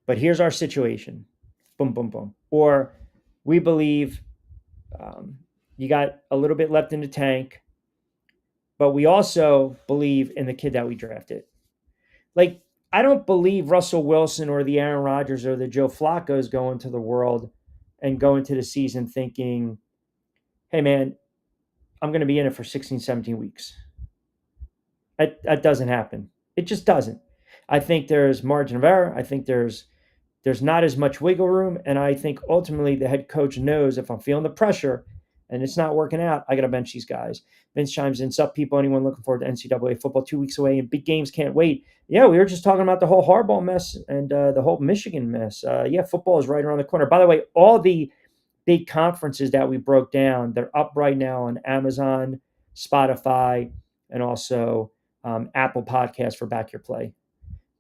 S1: but here's our situation. Boom, boom, boom. Or we believe you got a little bit left in the tank, but we also believe in the kid that we drafted. Like, I don't believe Russell Wilson or the Aaron Rodgers or the Joe Flacco's go into the world and go into the season thinking, hey, man, I'm going to be in it for 16, 17 weeks. That doesn't happen. It just doesn't. I think there's margin of error. I think there's not as much wiggle room. And I think ultimately the head coach knows if I'm feeling the pressure and it's not working out, I got to bench these guys. Vince chimes in, sup, people, anyone looking forward to NCAA football 2 weeks away and big games can't wait. Yeah, we were just talking about the whole Harbaugh mess and the whole Michigan mess. Yeah, football is right around the corner. By the way, all the big conferences that we broke down, they're up right now on Amazon, Spotify, and also Apple Podcasts for Back Your Play.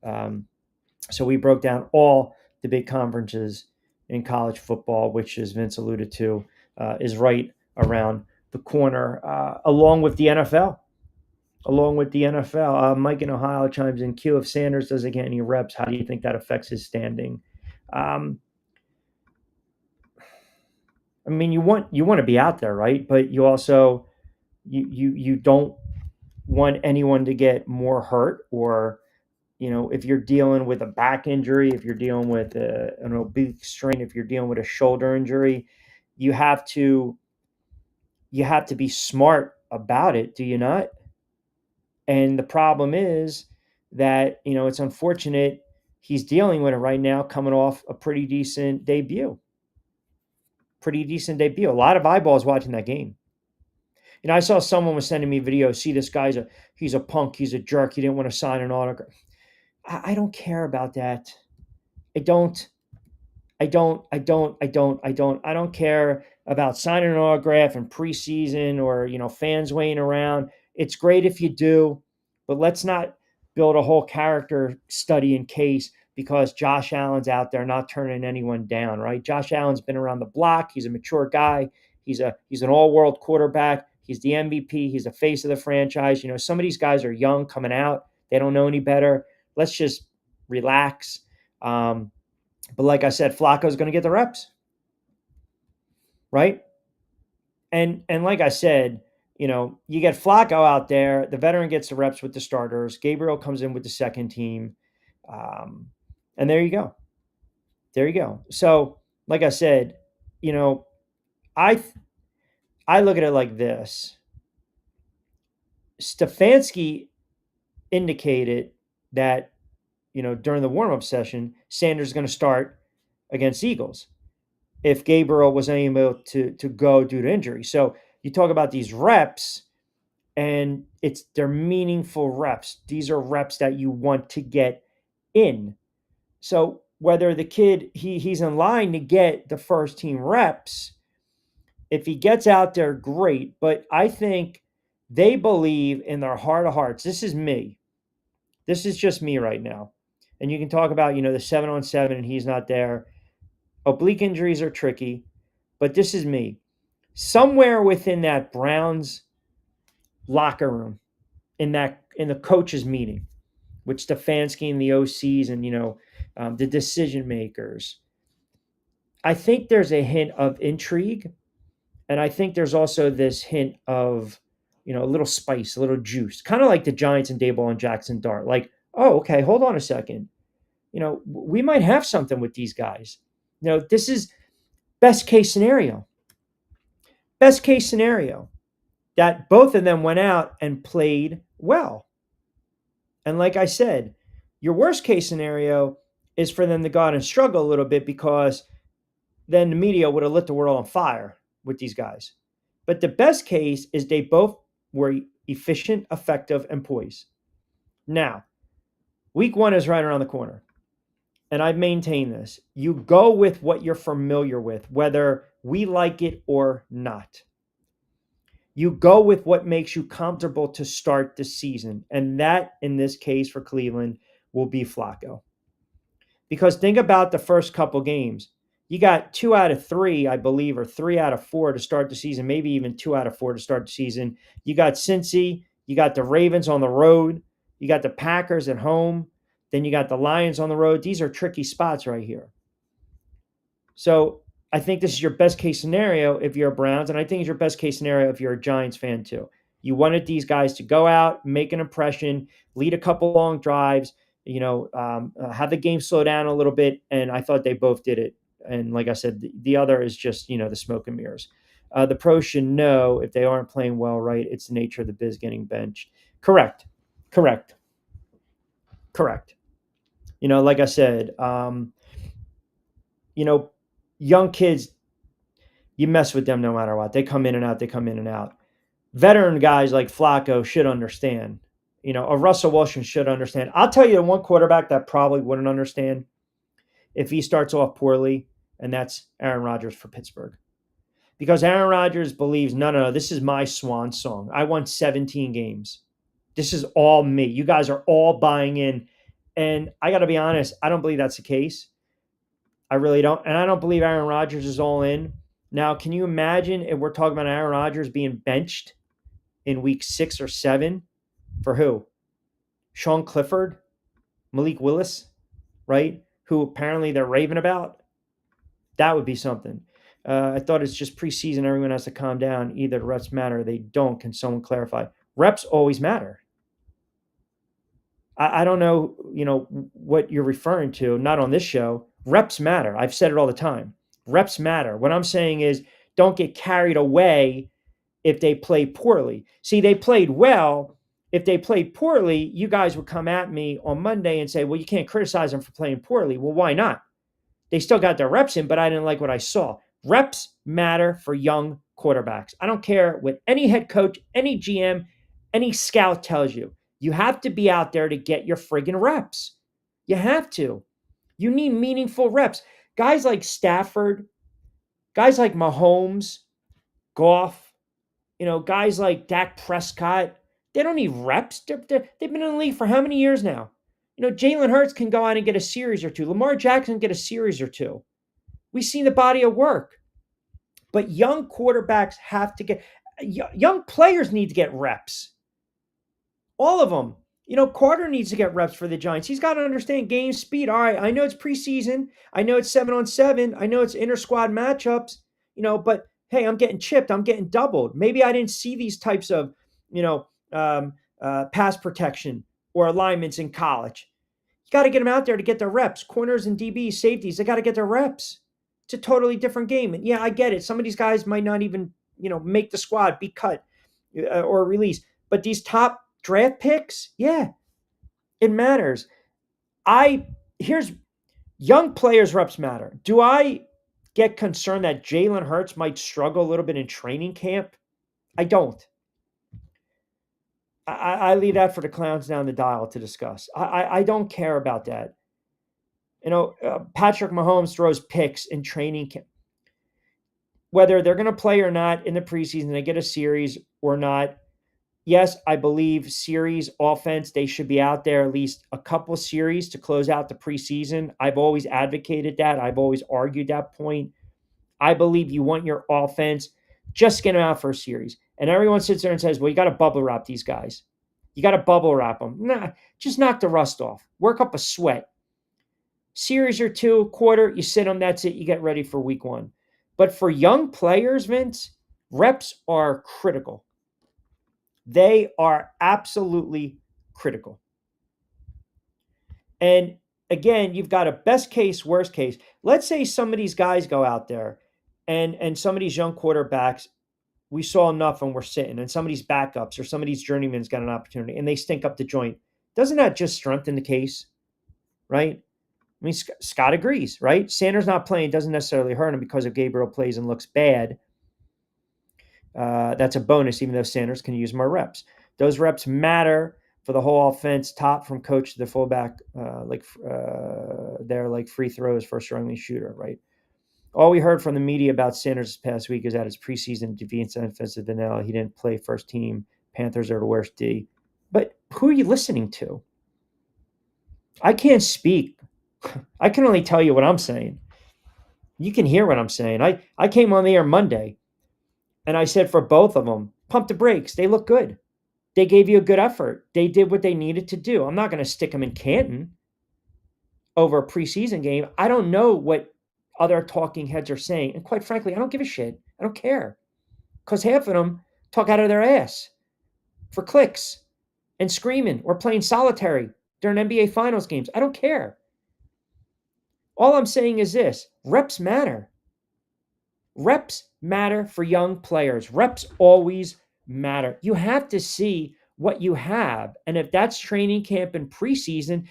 S1: So we broke down all the big conferences in college football, which, as Vince alluded to, is right around the corner, along with the NFL. Mike in Ohio chimes in, Q, if Sanders doesn't get any reps, how do you think that affects his standing? I mean, you want to be out there, right? But you also you don't want anyone to get more hurt, or if you're dealing with a back injury, if you're dealing with an oblique strain, if you're dealing with a shoulder injury, you have to be smart about it, do you not? And the problem is that, it's unfortunate he's dealing with it right now, coming off a pretty decent debut. A lot of eyeballs watching that game. I saw someone was sending me videos. See, this guy's he's a punk. He's a jerk. He didn't want to sign an autograph. I don't care about that. I don't care about signing an autograph in preseason or, fans waiting around. It's great if you do, but let's not build a whole character study in case because Josh Allen's out there not turning anyone down, right? Josh Allen's been around the block. He's a mature guy. He's an all-world quarterback. He's the MVP. He's the face of the franchise. Some of these guys are young coming out. They don't know any better. Let's just relax. But like I said, Flacco's going to get the reps, right? And like I said, You get Flacco out there, the veteran gets the reps with the starters, Gabriel comes in with the second team, um, and there you go. There you go. So, like I said, you know, I I look at it like this. Stefanski indicated that, during the warm-up session, Sanders is going to start against Eagles if Gabriel was unable to go due to injury. So you talk about these reps, and they're meaningful reps. These are reps that you want to get in. So whether the kid he's in line to get the first team reps, if he gets out there, great. But I think they believe in their heart of hearts. This is me. This is just me right now. And you can talk about, the 7-on-7 and he's not there. Oblique injuries are tricky, but this is me. Somewhere within that Browns locker room, in the coaches meeting, with Stefanski and the OCs and the decision makers, I think there's a hint of intrigue, and I think there's also this hint of a little spice, a little juice, kind of like the Giants and Dayball and Jackson Dart. Like, oh, okay, hold on a second. We might have something with these guys. This is best case scenario. Best case scenario that both of them went out and played well. And like I said, your worst case scenario is for them to go out and struggle a little bit, because then the media would have lit the world on fire with these guys. But the best case is they both were efficient, effective, and poised. Now, week 1 is right around the corner. And I've maintained this. You go with what you're familiar with, whether we like it or not. You go with what makes you comfortable to start the season. And that, in this case for Cleveland, will be Flacco. Because think about the first couple games. You got 2 out of 3, I believe, or 3 out of 4 to start the season, maybe even 2 out of 4 to start the season. You got Cincy, you got the Ravens on the road, you got the Packers at home, then you got the Lions on the road. These are tricky spots right here. So I think this is your best case scenario if you're a Browns, and I think it's your best case scenario if you're a Giants fan too. You wanted these guys to go out, make an impression, lead a couple long drives, have the game slow down a little bit, and I thought they both did it. And like I said, the other is just, the smoke and mirrors. The pros should know if they aren't playing well, right? It's the nature of the biz getting benched. Correct. Like I said, young kids, you mess with them no matter what. They come in and out. Veteran guys like Flacco should understand. A Russell Wilson should understand. I'll tell you the one quarterback that probably wouldn't understand if he starts off poorly, and that's Aaron Rodgers for Pittsburgh. Because Aaron Rodgers believes, no, this is my swan song. I won 17 games. This is all me. You guys are all buying in. And I got to be honest, I don't believe that's the case. I really don't. And I don't believe Aaron Rodgers is all in. Now, can you imagine if we're talking about Aaron Rodgers being benched in week 6 or 7 for who? Sean Clifford, Malik Willis, right? Who apparently they're raving about. That would be something. I thought it's just preseason. Everyone has to calm down. Either the reps matter or they don't. Can someone clarify? Reps always matter. I don't know, what you're referring to. Not on this show. Reps matter. I've said it all the time. Reps matter. What I'm saying is, don't get carried away if they play poorly. See, they played well. If they played poorly, you guys would come at me on Monday and say, well, you can't criticize them for playing poorly. Well, why not? They still got their reps in, but I didn't like what I saw. Reps matter for young quarterbacks. I don't care what any head coach, any GM, any scout tells you. You have to be out there to get your friggin' reps. You have to. You need meaningful reps. Guys like Stafford, guys like Mahomes, Goff, guys like Dak Prescott, they don't need reps. They've been in the league for how many years now? Jalen Hurts can go out and get a series or two. Lamar Jackson can get a series or two. We've seen the body of work. But young quarterbacks have to get, young players need to get reps. All of them. Carter needs to get reps for the Giants. He's got to understand game speed. All right, I know it's preseason. I know it's 7-on-7. I know it's inter-squad matchups. But Hey, I'm getting chipped. I'm getting doubled. Maybe I didn't see these types of, you know, pass protection or alignments in college. You got to get them out there to get their reps. Corners and DBs, safeties, they got to get their reps. It's a totally different game. And yeah, I get it. Some of these guys might not even, make the squad, be cut or released. But these top draft picks, yeah, it matters. Here's young players' reps matter. Do I get concerned that Jalen Hurts might struggle a little bit in training camp? I don't. I leave that for the clowns down the dial to discuss. I don't care about that. Patrick Mahomes throws picks in training camp. Whether they're going to play or not in the preseason, they get a series or not. Yes, I believe series offense, they should be out there at least a couple series to close out the preseason. I've always advocated that. I've always argued that point. I believe you want your offense, just get them out for a series. And everyone sits there and says, well, you got to bubble wrap these guys. You got to bubble wrap them. Nah, just knock the rust off. Work up a sweat. Series or two, quarter, you sit them, that's it. You get ready for week one. But for young players, Vince, reps are critical. They are absolutely critical. And again, you've got a best case, worst case. Let's say some of these guys go out there and some of these young quarterbacks, we saw enough and we're sitting, and some of these backups or some of these journeymen's got an opportunity and they stink up the joint. Doesn't that just strengthen the case? Right? I mean, Scott agrees, right? Sanders not playing doesn't necessarily hurt him because if Gabriel plays and looks bad. That's a bonus, even though Sanders can use more reps. Those reps matter for the whole offense, top from coach to the fullback, they're like free throws for a struggling shooter, right? All we heard from the media about Sanders this past week is that his preseason defensive vanilla. He didn't play first team. Panthers are the worst D. But who are you listening to? I can't speak. I can only tell you what I'm saying. You can hear what I'm saying. I came on the air Monday, and I said for both of them, pump the brakes. They look good. They gave you a good effort. They did what they needed to do. I'm not going to stick them in Canton over a preseason game. I don't know what other talking heads are saying. And quite frankly, I don't give a shit. I don't care. Because half of them talk out of their ass for clicks and screaming or playing solitary during NBA Finals games. I don't care. All I'm saying is this: reps matter. Reps matter for young players. Reps always matter. You have to see what you have. And if that's training camp and preseason,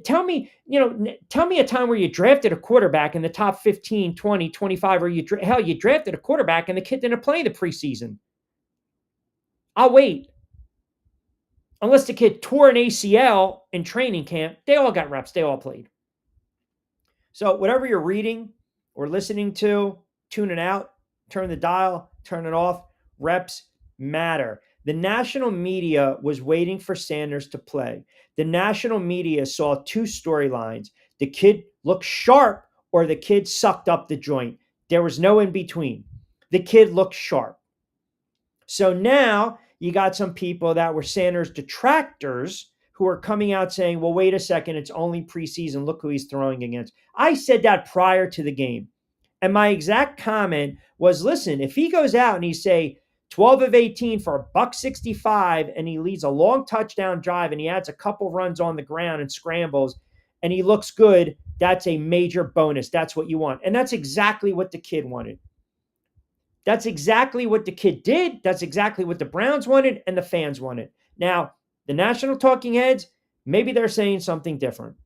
S1: tell me a time where you drafted a quarterback in the top 15, 20, 25, or you drafted a quarterback and the kid didn't play the preseason. I'll wait. Unless the kid tore an ACL in training camp, they all got reps. They all played. So whatever you're reading or listening to, tune it out, turn the dial, turn it off. Reps matter. The national media was waiting for Sanders to play. The national media saw two storylines. The kid looked sharp or the kid sucked up the joint. There was no in between. The kid looked sharp. So now you got some people that were Sanders detractors who are coming out saying, well, wait a second, it's only preseason. Look who he's throwing against. I said that prior to the game. And my exact comment was, listen, if he goes out and he say 12 of 18 for $165 and he leads a long touchdown drive and he adds a couple runs on the ground and scrambles and he looks good, that's a major bonus. That's what you want. And that's exactly what the kid wanted. That's exactly what the kid did. That's exactly what the Browns wanted and the fans wanted. Now, the national talking heads, maybe they're saying something different.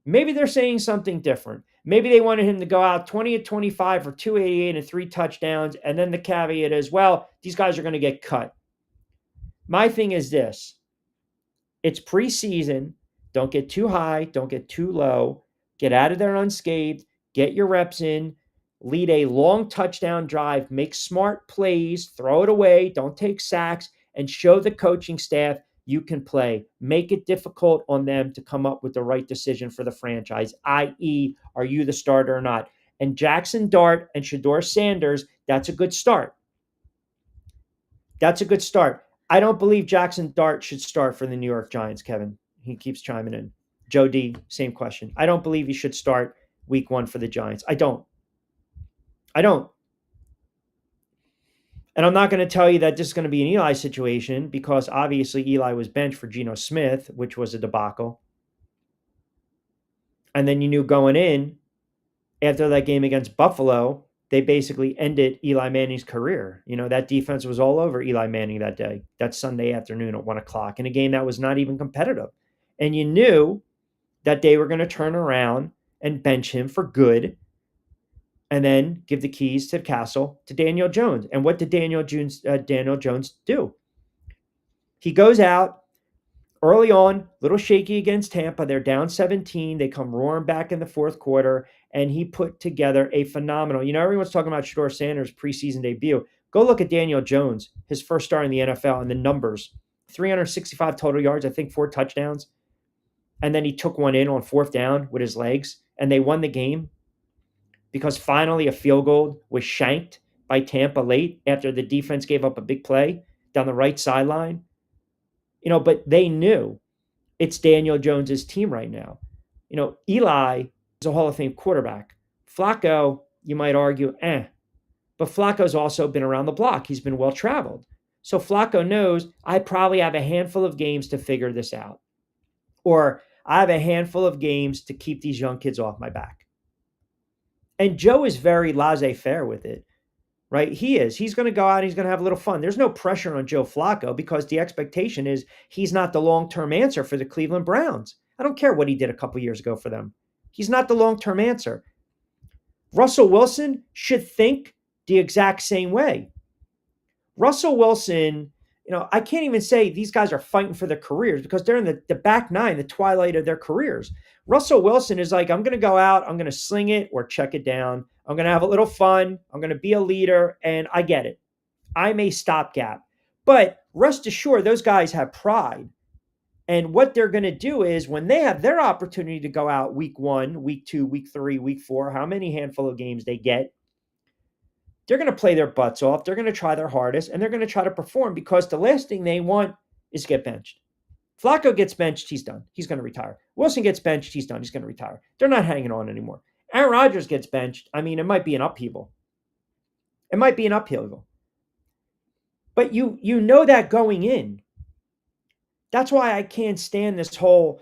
S1: Maybe they're saying something different. Maybe they wanted him to go out 20 of 25 for 288 and 3 touchdowns. And then the caveat is, well, these guys are going to get cut. My thing is this. It's preseason. Don't get too high. Don't get too low. Get out of there unscathed. Get your reps in. Lead a long touchdown drive. Make smart plays. Throw it away. Don't take sacks. And show the coaching staff you can play. Make it difficult on them to come up with the right decision for the franchise, i.e., are you the starter or not? And Jackson Dart and Shedeur Sanders, that's a good start. That's a good start. I don't believe Jackson Dart should start for the New York Giants, Kevin. He keeps chiming in. Joe D, same question. I don't believe he should start week 1 for the Giants. I don't. And I'm not going to tell you that this is going to be an Eli situation because obviously Eli was benched for Geno Smith, which was a debacle. And then you knew going in after that game against Buffalo, they basically ended Eli Manning's career. That defense was all over Eli Manning that day, that Sunday afternoon at 1:00 in a game that was not even competitive. And you knew that they were going to turn around and bench him for good and then give the keys to the castle to Daniel Jones. And what did Daniel Jones do? He goes out early on, little shaky against Tampa. They're down 17. They come roaring back in the fourth quarter, and he put together a phenomenal. Everyone's talking about Shedeur Sanders' preseason debut. Go look at Daniel Jones, his first start in the NFL, and the numbers: 365 total yards, I think 4 touchdowns. And then he took one in on fourth down with his legs, and they won the game because finally a field goal was shanked by Tampa late after the defense gave up a big play down the right sideline. But they knew it's Daniel Jones's team right now. Eli is a Hall of Fame quarterback. Flacco, you might argue, But Flacco's also been around the block. He's been well-traveled. So Flacco knows I probably have a handful of games to figure this out. Or I have a handful of games to keep these young kids off my back. And Joe is very laissez-faire with it, right? He is. He's going to go out and he's going to have a little fun. There's no pressure on Joe Flacco because the expectation is he's not the long-term answer for the Cleveland Browns. I don't care what he did a couple years ago for them. He's not the long-term answer. Russell Wilson should think the exact same way. Russell Wilson, I can't even say these guys are fighting for their careers because they're in the back nine, the twilight of their careers. Russell Wilson is like, I'm going to go out, I'm going to sling it or check it down. I'm going to have a little fun. I'm going to be a leader, and I get it. I'm a stopgap. But rest assured, those guys have pride. And what they're going to do is when they have their opportunity to go out week 1, week 2, week 3, week 4, how many handful of games they get, they're going to play their butts off. They're going to try their hardest, and they're going to try to perform because the last thing they want is to get benched. Flacco gets benched, he's done. He's going to retire. Wilson gets benched, he's done. He's going to retire. They're not hanging on anymore. Aaron Rodgers gets benched. I mean, it might be an upheaval. But you know that going in. That's why I can't stand this whole,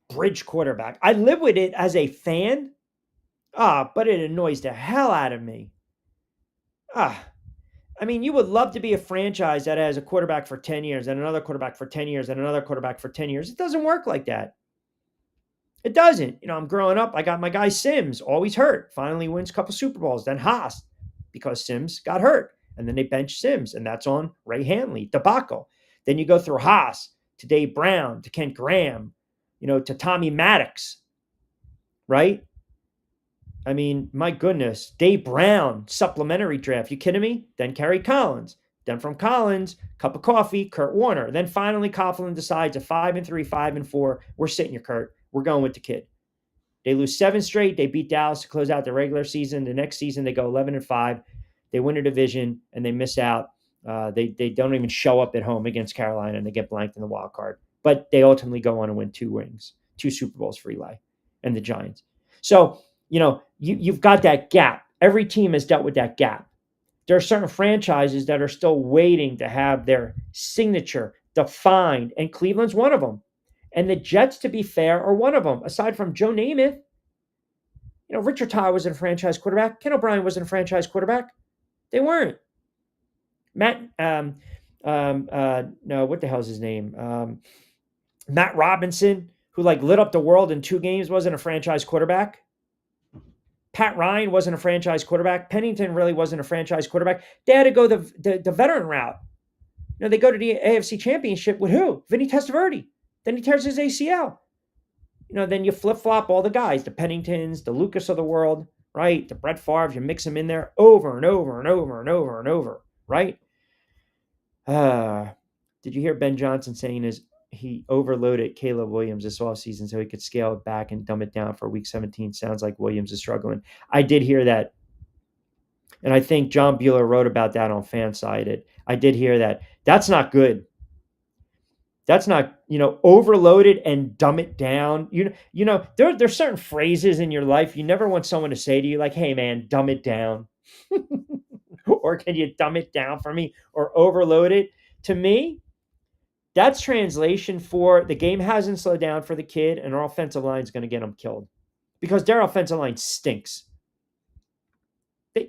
S1: bridge quarterback. I live with it as a fan. But it annoys the hell out of me. I mean, you would love to be a franchise that has a quarterback for 10 years and another quarterback for 10 years and another quarterback for 10 years. It doesn't work like that. It doesn't. I'm growing up. I got my guy Sims, always hurt. Finally wins a couple Super Bowls. Then Haas, because Sims got hurt. And then they bench Sims, and that's on Ray Handley, debacle. Then you go through Haas to Dave Brown, to Kent Graham, to Tommy Maddox, right? I mean, my goodness, Dave Brown, supplementary draft. You kidding me? Then Kerry Collins. Then from Collins, cup of coffee, Kurt Warner. Then finally Coughlin decides at 5-3, 5-4, we're sitting you, Kurt. We're going with the kid. They lose 7 straight. They beat Dallas to close out the regular season. The next season, they go 11-5. They win a division, and they miss out. They don't even show up at home against Carolina, and they get blanked in the wild card. But they ultimately go on and win 2 rings, 2 Super Bowls for Eli and the Giants. So, you've got that gap. Every team has dealt with that gap. There are certain franchises that are still waiting to have their signature defined, and Cleveland's one of them. And the Jets, to be fair, are one of them. Aside from Joe Namath, Richard Todd wasn't a franchise quarterback. Ken O'Brien wasn't a franchise quarterback. They weren't. What the hell's his name? Matt Robinson, who lit up the world in 2 games, wasn't a franchise quarterback. Pat Ryan wasn't a franchise quarterback. Pennington really wasn't a franchise quarterback. They had to go the veteran route. They go to the AFC Championship with who? Vinny Testaverde. Then he tears his ACL. Then you flip-flop all the guys, the Penningtons, the Lucas of the world, right? The Brett Favre, you mix them in there over and over and over and over and over, right? Did you hear Ben Johnson saying he overloaded Caleb Williams this offseason so he could scale it back and dumb it down for week 17? Sounds like Williams is struggling. I did hear that. And I think John Bueller wrote about that on Fansided. I did hear that. That's not good. That's not, overloaded and dumb it down. There's certain phrases in your life you never want someone to say to you like, hey, man, dumb it down. or can you dumb it down for me or overload it? To me, that's translation for the game hasn't slowed down for the kid, and our offensive line is going to get him killed because their offensive line stinks.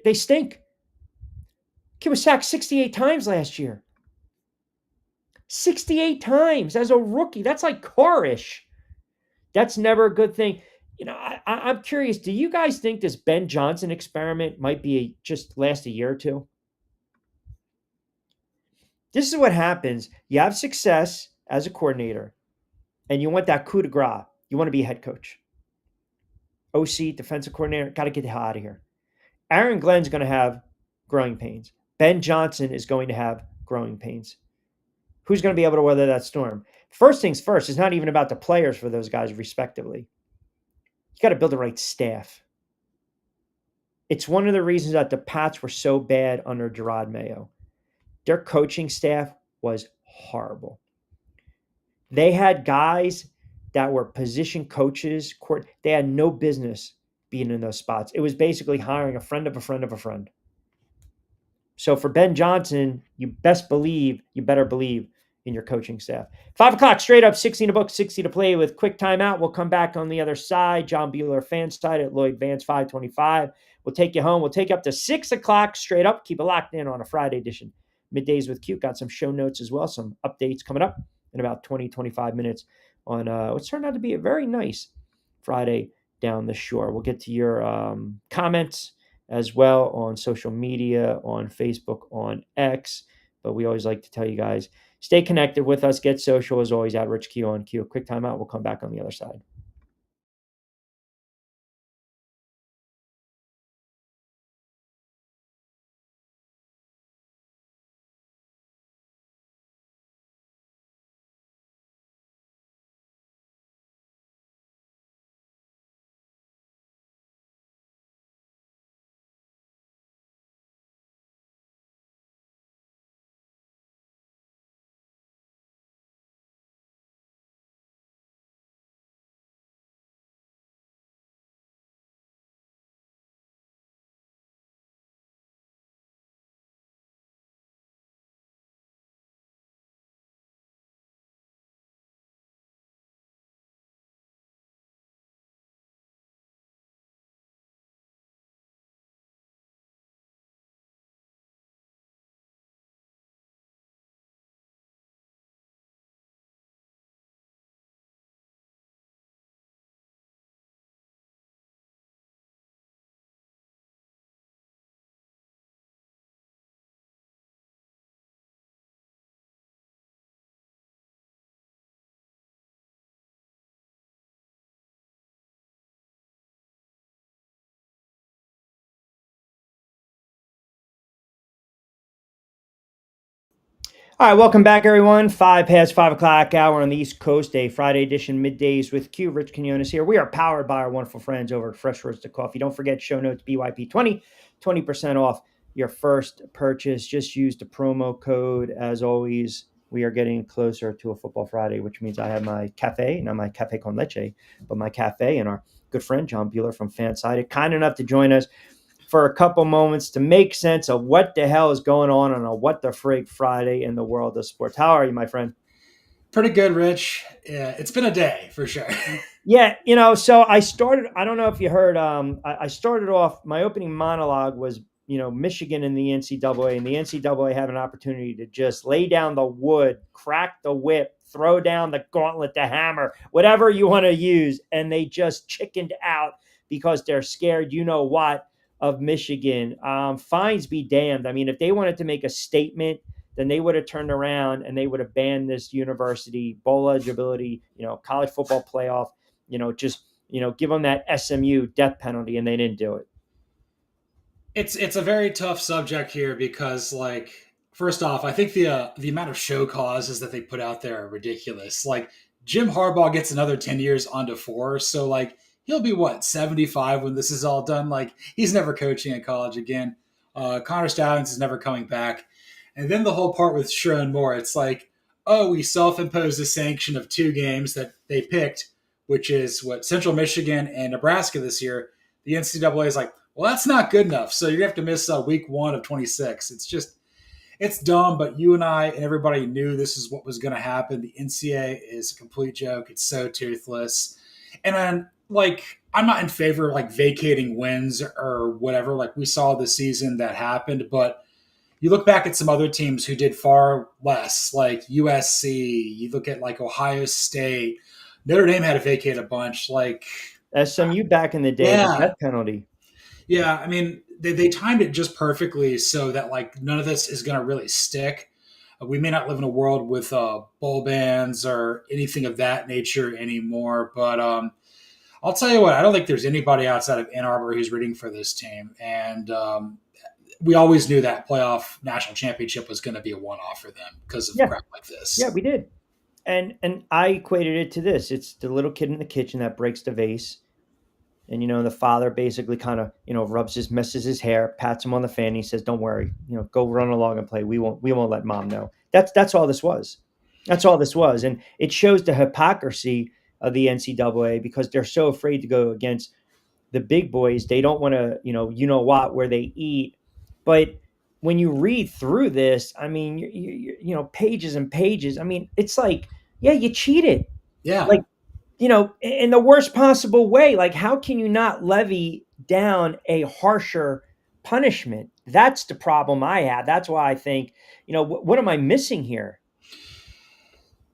S1: They stink. Kid was sacked 68 times last year. 68 times as a rookie. That's like car-ish. That's never a good thing. I'm curious. Do you guys think this Ben Johnson experiment might be just last a year or two? This is what happens. You have success as a coordinator, and you want that coup de grace. You want to be a head coach. OC, defensive coordinator, got to get the hell out of here. Aaron Glenn's going to have growing pains. Ben Johnson is going to have growing pains. Who's going to be able to weather that storm? First things first, it's not even about the players for those guys, respectively. You got to build the right staff. It's one of the reasons that the Pats were so bad under Gerard Mayo. Their coaching staff was horrible. They had guys that were position coaches. They had no business being in those spots. It was basically hiring a friend of a friend of a friend. So for Ben Johnson, you better believe in your coaching staff. 5 o'clock, straight up, 60 to book, 60 to play with quick timeout. We'll come back on the other side. John Bueller fan side at Lloyd Vance 525. We'll take you home. We'll take you up to 6 o'clock, straight up. Keep it locked in on a Friday edition. Middays with Q. Got some show notes as well. Some updates coming up in about 20, 25 minutes on what's turned out to be a very nice Friday down the shore. We'll get to your comments as well on social media, on Facebook, on X. But we always like to tell you guys, stay connected with us. Get social as always at Rich Q on Q. Quick timeout. We'll come back on the other side. All right, welcome back, everyone. 5 past 5 o'clock hour on the East Coast, a Friday edition, Middays with Q. Rich Quinones here. We are powered by our wonderful friends over at Fresh Roasted Coffee. Don't forget, show notes BYP20, 20% off your first purchase. Just use the promo code. As always, we are getting closer to a Football Friday, which means I have my cafe, not my cafe con leche, but my cafe, and our good friend John Bueller from Fansided, kind enough to join us for a couple moments to make sense of what the hell is going on a What the Frig Friday in the world of sports. How are you, my friend?
S2: Pretty good, Rich. Yeah, it's been a day for sure.
S1: Yeah, so I don't know if you heard, I started off, my opening monologue was, Michigan and the NCAA, and the NCAA had an opportunity to just lay down the wood, crack the whip, throw down the gauntlet, the hammer, whatever you want to use, and they just chickened out because they're scared, what, of Michigan. Fines be damned. I mean, if they wanted to make a statement, then they would have turned around and they would have banned this university, bowl eligibility, college football playoff, just, give them that SMU death penalty, and they didn't do it.
S2: It's a very tough subject here because, like, first off, I think the amount of show causes that they put out there are ridiculous. Like, Jim Harbaugh gets another 10 years onto 4, so like he'll be what 75 when this is all done. Like, he's never coaching at college again. Connor Stalions is never coming back. And then the whole part with Sherrod Moore, it's like, oh, we self-imposed a sanction of 2 games that they picked, which is what Central Michigan and Nebraska this year. The NCAA is like, Well, that's not good enough. So you're gonna have to miss week 1 of 26. It's dumb, but you and I and everybody knew this is what was going to happen. The NCAA is a complete joke. It's so toothless. And then, like, I'm not in favor of like vacating wins or whatever. Like, we saw the season that happened, but you look back at some other teams who did far less, like USC. You look at like Ohio State. Notre Dame had to vacate a bunch. Like,
S1: SMU back in the day, the
S2: yeah,
S1: death penalty.
S2: yeah, I mean, they timed it just perfectly so that like none of this is going to really stick. We may not live in a world with bowl bans or anything of that nature anymore, but I'll tell you what, I don't think there's anybody outside of Ann Arbor who's rooting for this team, and we always knew that playoff national championship was going to be a one-off for them because of
S1: Yeah,
S2: crap like
S1: yeah,
S2: this.
S1: we did. And I equated it to this. It's the little kid in the kitchen that breaks the vase. And the father basically kind of messes his hair, pats him on the fan. And he says, "Don't worry, go run along and play. We won't let mom know." That's all this was. That's all this was, and it shows the hypocrisy of the NCAA because they're so afraid to go against the big boys. They don't want to, what where they eat. But when you read through this, I mean, pages and pages. I mean, it's like, yeah, you cheated.
S2: Yeah.
S1: Like, in the worst possible way. Like, how can you not levy down a harsher punishment? That's the problem I have. That's why I think, what am I missing here?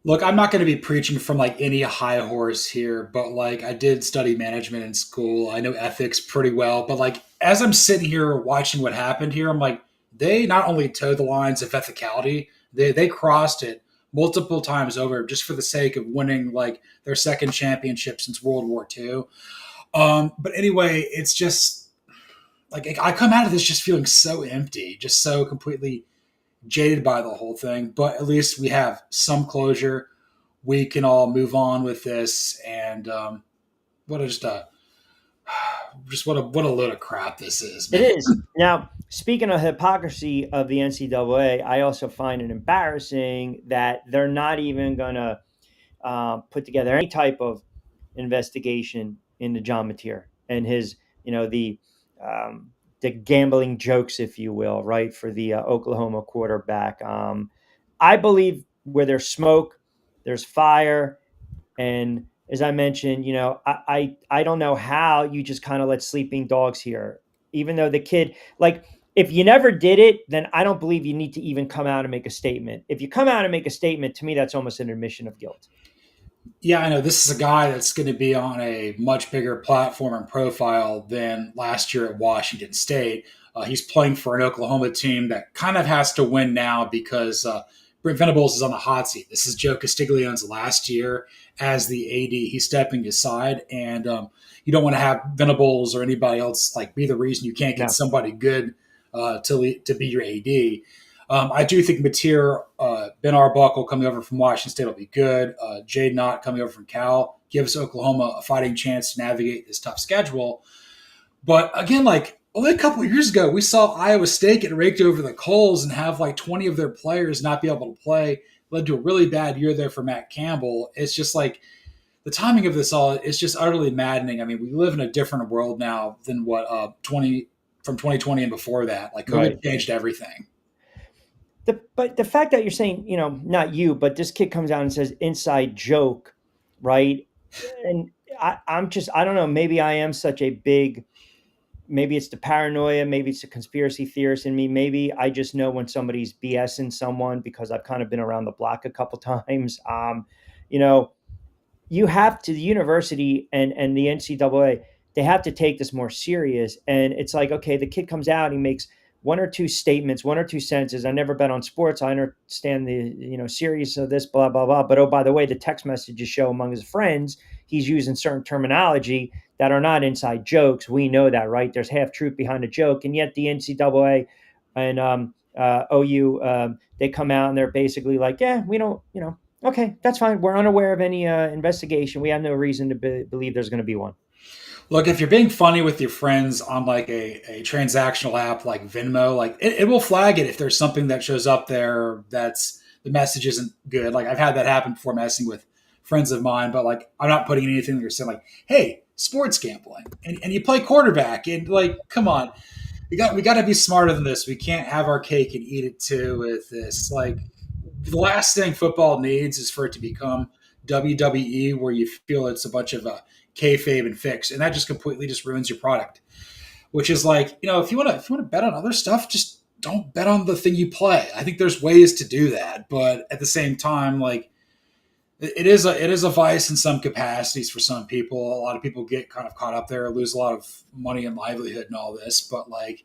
S2: Look, I'm not going to be preaching from like any high horse here, but like I did study management in school. I know ethics pretty well, but like as I'm sitting here watching what happened here, I'm like, they not only towed the lines of ethicality, they crossed it multiple times over just for the sake of winning like their second championship since World War II. But anyway, it's just like I come out of this just feeling so empty, just so completely jaded by the whole thing. But at least we have some closure. We can all move on with this. And what a just what a load of crap this is,
S1: It
S2: man.
S1: is. Now, speaking of hypocrisy of the NCAA, I also find it embarrassing that they're not even going to put together any type of investigation into John Mateer and his, the gambling jokes, if you will, right, for the Oklahoma quarterback. I believe where there's smoke, there's fire, and as I mentioned, I don't know how you just kind of let sleeping dogs here, even though the kid, like, if you never did it, then I don't believe you need to even come out and make a statement. If you come out and make a statement, to me, that's almost an admission of guilt.
S2: Yeah, I know this is a guy that's going to be on a much bigger platform and profile than last year at Washington State. He's playing for an Oklahoma team that kind of has to win now because Brent Venables is on the hot seat. This is Joe Castiglione's last year as the AD. He's stepping aside, and you don't want to have Venables or anybody else like be the reason you can't get
S1: No,
S2: somebody good to be your AD. I do think Mateer, Ben Arbuckle coming over from Washington State will be good. Jade Knott coming over from Cal gives Oklahoma a fighting chance to navigate this tough schedule. But again, like only a couple of years ago, we saw Iowa State get raked over the coals and have like 20 of their players not be able to play. Led to a really bad year there for Matt Campbell. It's just like the timing of this all is just utterly maddening. I mean, we live in a different world now than what 20 from 2020 and before that. Like COVID
S1: right.
S2: changed everything.
S1: But the fact that you're saying, not you, but this kid comes out and says inside joke, right? And I don't know, maybe I am such a big, maybe it's the paranoia, maybe it's a conspiracy theorist in me. Maybe I just know when somebody's BSing someone because I've kind of been around the block a couple times. You know, you have to, the university and the NCAA, they have to take this more serious. And it's like, okay, the kid comes out, he makes one or two statements, one or two sentences. I never bet on sports. I understand the serious of this, blah blah blah. But oh, by the way, the text messages show among his friends he's using certain terminology that are not inside jokes. We know that, right? There's half truth behind a joke, and yet the NCAA and OU they come out and they're basically like, yeah, we don't, okay, that's fine. We're unaware of any investigation. We have no reason to believe there's going to be one.
S2: Look, if you're being funny with your friends on like a transactional app like Venmo, like it will flag it if there's something that shows up there that's the message isn't good. Like I've had that happen before messing with friends of mine, but like I'm not putting anything that you're saying like, hey, sports gambling, and you play quarterback, and like, come on, we got to be smarter than this. We can't have our cake and eat it too with this. Like, the last thing football needs is for it to become WWE, where you feel it's a bunch of kayfabe and fix, and that just completely just ruins your product. Which is like, if you want to bet on other stuff, just don't bet on the thing you play. I think there's ways to do that, but at the same time, like, it is a vice in some capacities for some people. A lot of people get kind of caught up there, lose a lot of money and livelihood and all this. But like,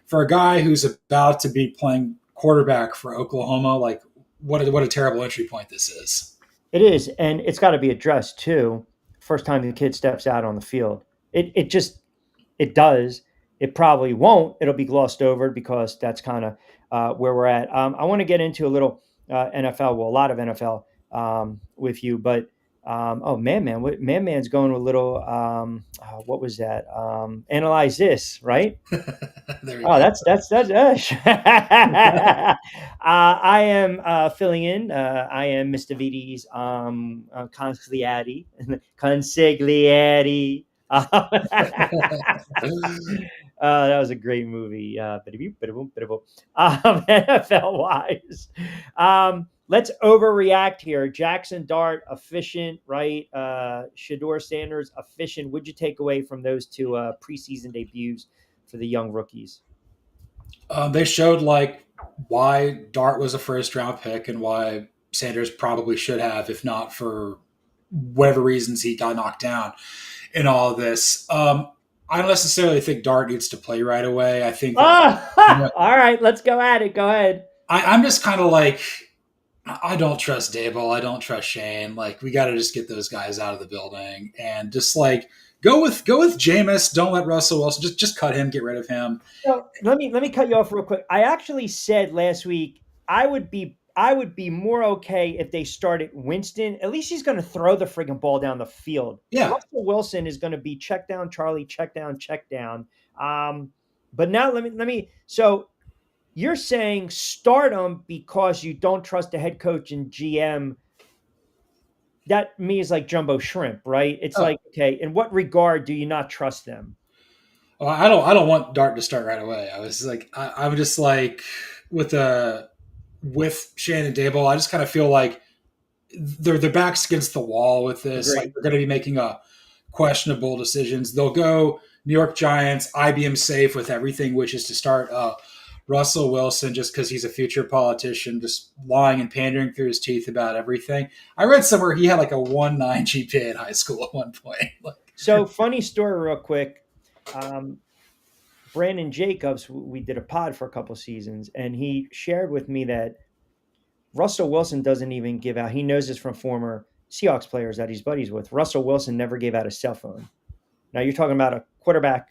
S2: for a guy who's about to be playing quarterback for Oklahoma, like, what a terrible entry point this is.
S1: It is, and it's got to be addressed too. First time the kid steps out on the field, it just it does. It probably won't. It'll be glossed over because that's kind of where we're at. I want to get into a little NFL, well, a lot of NFL with you, but oh man man's going to a little. What was that? Analyze this, right?
S2: There we
S1: Oh,
S2: go.
S1: that's. I am filling in. I am Mr. Vidi's consigliere. Consigliere. That was a great movie. NFL wise, let's overreact here. Jackson Dart, efficient, right? Shador Sanders, efficient. What'd you take away from those two preseason debuts for the young rookies?
S2: They showed like why Dart was a first round pick and why Sanders probably should have, if not for whatever reasons he got knocked down in all of this. I don't necessarily think Dart needs to play right away. I think that,
S1: Oh, all right. Let's go at it. Go ahead.
S2: I'm just kind of like, I don't trust Dable. I don't trust Shane. Like, we got to just get those guys out of the building and just like go with Jameis. Don't let Russell Wilson just cut him, get rid of him.
S1: So let me cut you off real quick. I actually said last week I would be more okay if they started Winston. At least he's going to throw the friggin' ball down the field.
S2: Yeah.
S1: Russell Wilson is going to be check down, Charlie, check down, check down. But now let me. So you're saying start him because you don't trust the head coach and GM. That means like jumbo shrimp, right? It's
S2: Oh,
S1: like, okay, in what regard do you not trust them?
S2: well, I don't want Dart to start right away. I was like, I'm just like with Shannon Dable. I just kind of feel like their backs against the wall with this. Like,
S1: Agree.
S2: they're going to be making a questionable decisions. They'll go New York Giants, IBM safe with everything, which is to start Russell Wilson just because he's a future politician, just lying and pandering through his teeth about everything. I read somewhere he had like a 1.9 GPA in high school at one point. Like,
S1: So funny story, real quick. Um, Brandon Jacobs, we did a pod for a couple seasons, and he shared with me that Russell Wilson doesn't even give out. He knows this from former Seahawks players that he's buddies with. Russell Wilson never gave out a cell phone. Now you're talking about a quarterback,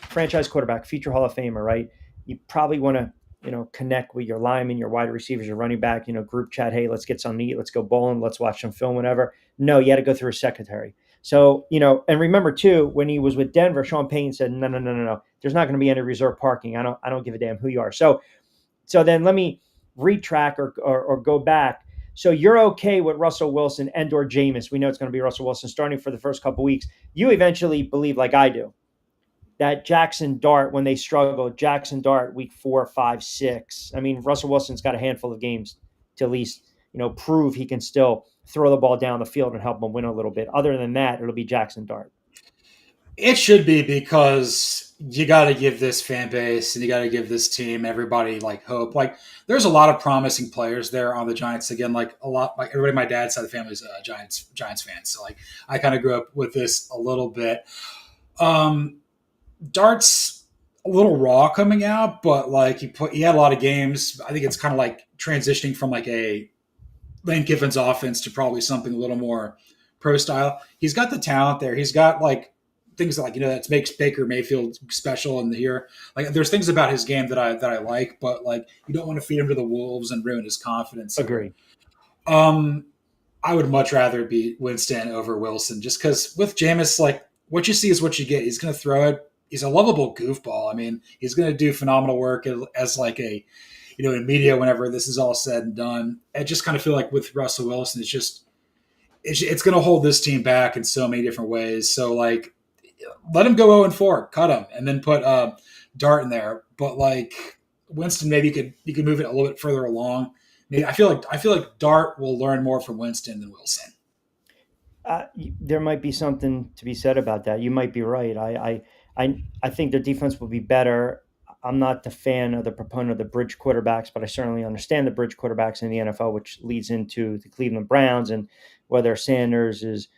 S1: franchise quarterback, future Hall of Famer, right? You probably want to, connect with your linemen, your wide receivers, your running back, group chat. Hey, let's get something to eat. Let's go bowling. Let's watch some film, whatever. No, you had to go through a secretary. So, and remember too, when he was with Denver, Sean Payton said, no, no, no, no, no. There's not going to be any reserve parking. I don't give a damn who you are. So then let me retrack or go back. So you're okay with Russell Wilson and or Jameis. We know it's going to be Russell Wilson starting for the first couple weeks. You eventually believe, like I do, that Jackson Dart, when they struggle, Jackson Dart week 4, 5, 6. I mean, Russell Wilson's got a handful of games to at least, prove he can still throw the ball down the field and help them win a little bit. Other than that, it'll be Jackson Dart.
S2: it should be because you got to give this fan base and you got to give this team, everybody, like, hope. Like, there's a lot of promising players there on the Giants. Again, like a lot, like everybody, my dad's side of the family is Giants fans. So like, I kind of grew up with this a little bit. Um, Dart's a little raw coming out, but like he had a lot of games. I think it's kind of like transitioning from like a Lane Kiffin's offense to probably something a little more pro style. He's got the talent there. He's got like things that, like, that makes Baker Mayfield special in the here. Like, there's things about his game that I like, but like, you don't want to feed him to the wolves and ruin his confidence here.
S1: Agree.
S2: Um, I would much rather be Winston over Wilson, just because with Jameis, like, what you see is what you get. He's going to throw it. He's a lovable goofball. I mean, he's going to do phenomenal work as like a, in media whenever this is all said and done. I just kind of feel like with Russell Wilson, it's going to hold this team back in so many different ways. So like, let him go 0-4, cut him, and then put Dart in there. But like Winston, maybe you could move it a little bit further along. Maybe I feel like Dart will learn more from Winston than Wilson.
S1: There might be something to be said about that. You might be right. I think their defense will be better. I'm not the fan of the proponent of the bridge quarterbacks, but I certainly understand the bridge quarterbacks in the NFL, which leads into the Cleveland Browns and whether Sanders is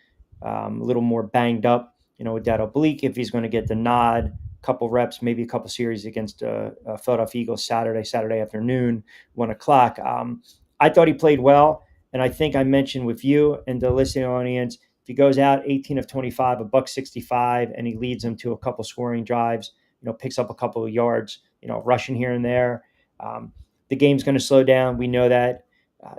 S1: a little more banged up, with that oblique, if he's going to get the nod, couple reps, maybe a couple series against Philadelphia Eagles Saturday afternoon, 1 o'clock. I thought he played well. And I think I mentioned with you and the listening audience, if he goes out 18 of 25, a buck 65, and he leads them to a couple scoring drives, picks up a couple of yards, rushing here and there, um, the game's going to slow down. We know that. Uh,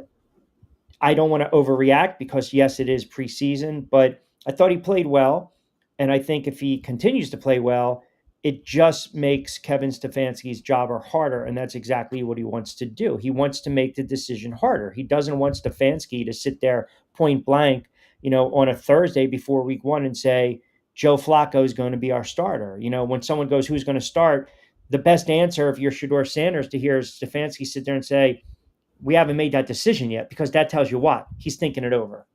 S1: I don't want to overreact because yes, it is preseason, but I thought he played well, and I think if he continues to play well, it just makes Kevin Stefanski's job harder, and that's exactly what he wants to do. He wants to make the decision harder. He doesn't want Stefanski to sit there point blank, on a Thursday before Week 1 and say Joe Flacco is going to be our starter. When someone goes, "Who's going to start?" The best answer, if you're Shador Sanders, to hear is Stefanski sit there and say, we haven't made that decision yet, because that tells you what he's thinking it over.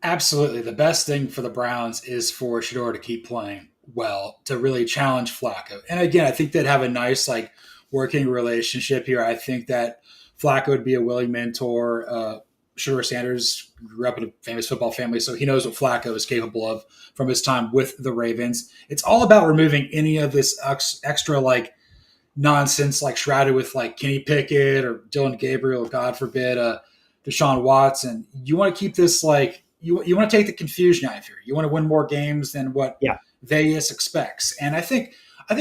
S2: Absolutely. The best thing for the Browns is for Shador to keep playing well, to really challenge Flacco. And again, I think they'd have a nice like working relationship here. I think that Flacco would be a willing mentor. Shador Sanders grew up in a famous football family, so he knows what Flacco is capable of from his time with the Ravens. It's all about removing any of this extra like nonsense, like shrouded with like Kenny Pickett or Dylan Gabriel, God forbid, Deshaun Watson. You want to keep this like you want to take the confusion out of here. You want to win more games than what
S1: Yeah.
S2: Vegas expects. And I think